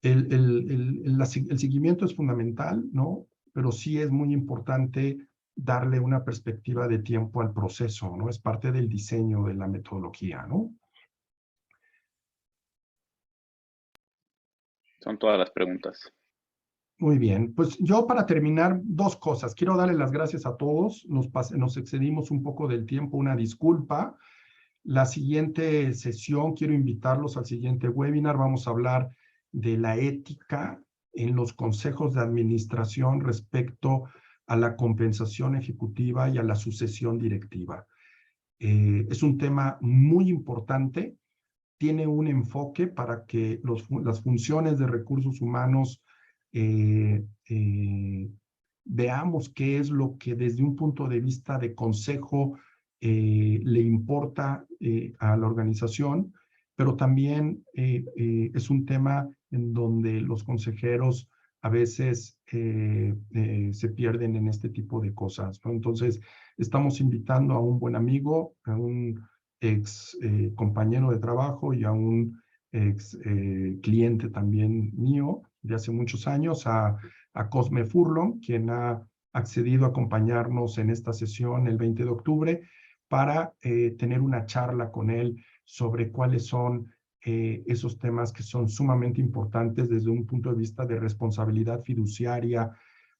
el seguimiento es fundamental, ¿no? Pero sí es muy importante darle una perspectiva de tiempo al proceso, ¿no? Es parte del diseño de la metodología, ¿no? Son todas las preguntas. Muy bien, pues yo para terminar, 2 cosas. Quiero darle las gracias a todos. Nos excedimos un poco del tiempo, una disculpa. La siguiente sesión, quiero invitarlos al siguiente webinar. Vamos a hablar de la ética en los consejos de administración respecto a la compensación ejecutiva y a la sucesión directiva. Es un tema muy importante, tiene un enfoque para que las funciones de recursos humanos veamos qué es lo que desde un punto de vista de consejo le importa a la organización, pero también es un tema en donde los consejeros a veces se pierden en este tipo de cosas, ¿no? Entonces, estamos invitando a un buen amigo, a un ex compañero de trabajo y a un ex cliente también mío de hace muchos años, a Cosme Furlong, quien ha accedido a acompañarnos en esta sesión el 20 de octubre para tener una charla con él sobre cuáles son esos temas que son sumamente importantes desde un punto de vista de responsabilidad fiduciaria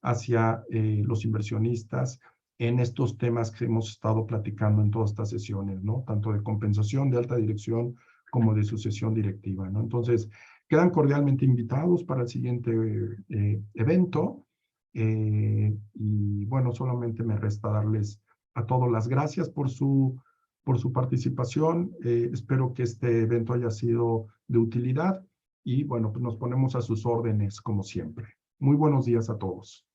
hacia los inversionistas en estos temas que hemos estado platicando en todas estas sesiones, ¿no? Tanto de compensación, de alta dirección, como de sucesión directiva, ¿no? Entonces, quedan cordialmente invitados para el siguiente evento. Y bueno, solamente me resta darles a todos las gracias por su participación. Espero que este evento haya sido de utilidad y bueno, pues nos ponemos a sus órdenes como siempre. Muy buenos días a todos.